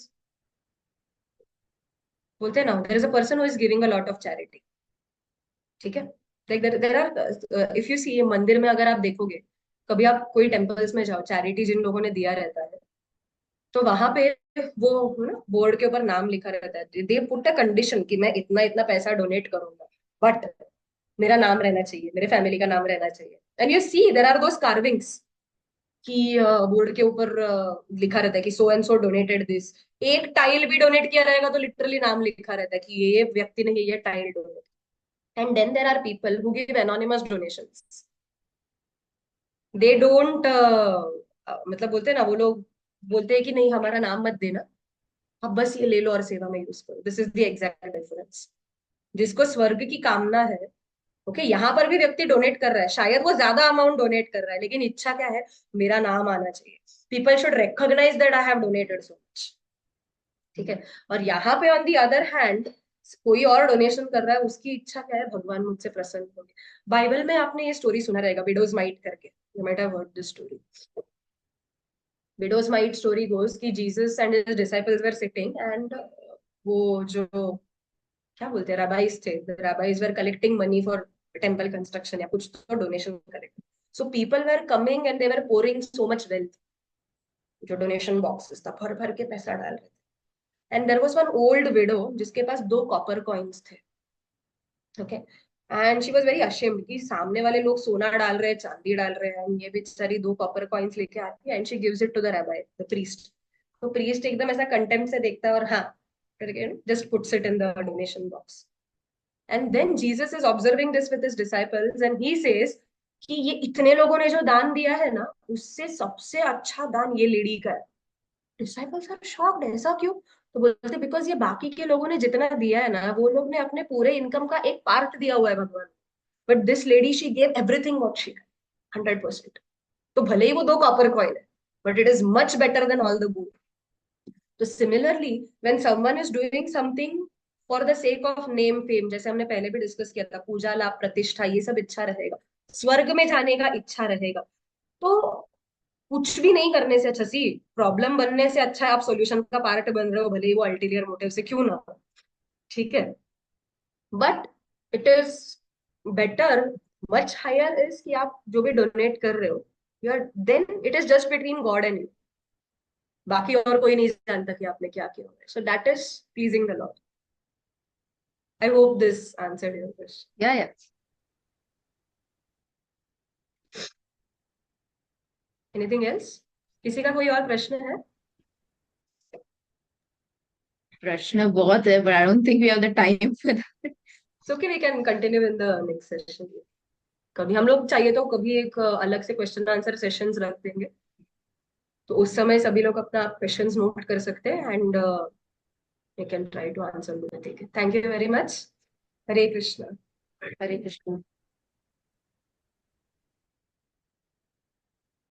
बोलते हैं ना, there is a person who is giving a lot of charity. ठीक है. Like there are, if you see, मंदिर में अगर आप देखोगे, कभी आप कोई टेम्पल्स में जाओ, चैरिटी जिन लोगों ने दिया रहता है, तो वहां पे वो ना बोर्ड के ऊपर नाम लिखा रहता है. दे पुट अ कंडीशन कि मैं इतना इतना पैसा डोनेट करूंगा, बट मेरा नाम रहना चाहिए, मेरे फैमिली का नाम रहना चाहिए. And you see there are those carvings कि बोर्ड के ऊपर लिखा रहता है कि so and so donated this. एक टाइल भी डोनेट किया रहेगा तो लिटरली नाम लिखा रहता है कि ये व्यक्ति ने ये tile donate. And then there are people who give anonymous donations. They don't, मतलब बोलते हैं ना वो लोग, बोलते हैं कि नहीं हमारा नाम मत देना, आप बस ये ले लो और सेवा में यूज करो. This is the exact difference. जिसको स्वर्ग की कामना है, ओके, यहाँ पर भी व्यक्ति डोनेट कर रहा है, शायद वो ज्यादा अमाउंट डोनेट कर रहा है, लेकिन इच्छा क्या है, मेरा नाम आना चाहिए, people should recognise that I have donated so much. ठीक है. और यहाँ पे ऑन दी अदर हैंड कोई और डोनेशन कर रहा है, उसकी इच्छा क्या है, भगवान मुझसे प्रसन्न हो गए. बाइबल में आपने ये स्टोरी सुना रहेगा, विडोज माइट करके, you might have heard this story. Widow's mite story goes कि Jesus and his disciples were sitting, and वो जो क्या बोलते हैं rabbis थे, the rabbis were collecting money for temple construction या कुछ तो donation correct. So people were coming and they were pouring so much wealth, जो डोनेशन बॉक्सेस था भर भर के पैसा डाल रहे थे. And there was one old widow जिसके पास 2 कॉपर कॉइन्स थे. Okay. And she was very ashamed कि सामने वाले लोग सोना डाल रहे हैं, चांदी डाल रहे हैं, ये बेचारी 2 कॉपर कॉइन्स लेके आती है, and she gives it to the rabbi, the priest. तो प्रीस्ट एकदम ऐसा कंटेम्प्ट से देखता है और हाँ करके just puts it in the donation box. And then Jesus is observing this with his disciples and he says कि ये इतने लोगों ने जो दान दिया है ना, उससे सबसे अच्छा दान ये लेडी का है. डिसाइपल्स आर शॉक्ड, ऐसा क्यों? तो बोलते बिकॉज ये बाकी के लोगों ने जितना दिया है ना, वो लोग ने अपने पूरे इनकम का एक पार्ट दिया हुआ है भगवान, but this lady she gave everything what she had, 100%. तो भले ही वो 2 कॉपर कॉइन है, but it is much better than all the good. तो similarly when someone is doing something for the sake of name fame, जैसे हमने पहले भी डिस्कस किया था, पूजा लाभ प्रतिष्ठा ये सब इच्छा रहेगा, स्वर्ग में जाने का इच्छा रहेगा, तो कुछ भी नहीं करने से अच्छा, सी प्रॉब्लम बनने से अच्छा है आप सॉल्यूशन का पार्ट बन रहे हो, भले ही वो अल्टीरियर मोटिव से क्यों ना हो. ठीक है. But it is better, much higher is कि आप जो भी डोनेट कर रहे हो, you are then it is just between God and you, बाकी और कोई नहीं जानता कि आपने क्या किया है. So that is pleasing the Lord. I hope this answered your question. या या Anything else? किसी का कोई और प्रश्न है? प्रश्न बहुत है, but I don't think we have the time for that. So okay, we can continue in the next session. कभी हम लोग चाहिए तो कभी एक अलग से क्वेश्चन आंसर सेशंस रख देंगे, तो उस समय सभी लोग अपना क्वेश्चंस नोट कर सकते हैं and we can try to answer. Thank you very much. Hare Krishna. Hare Krishna.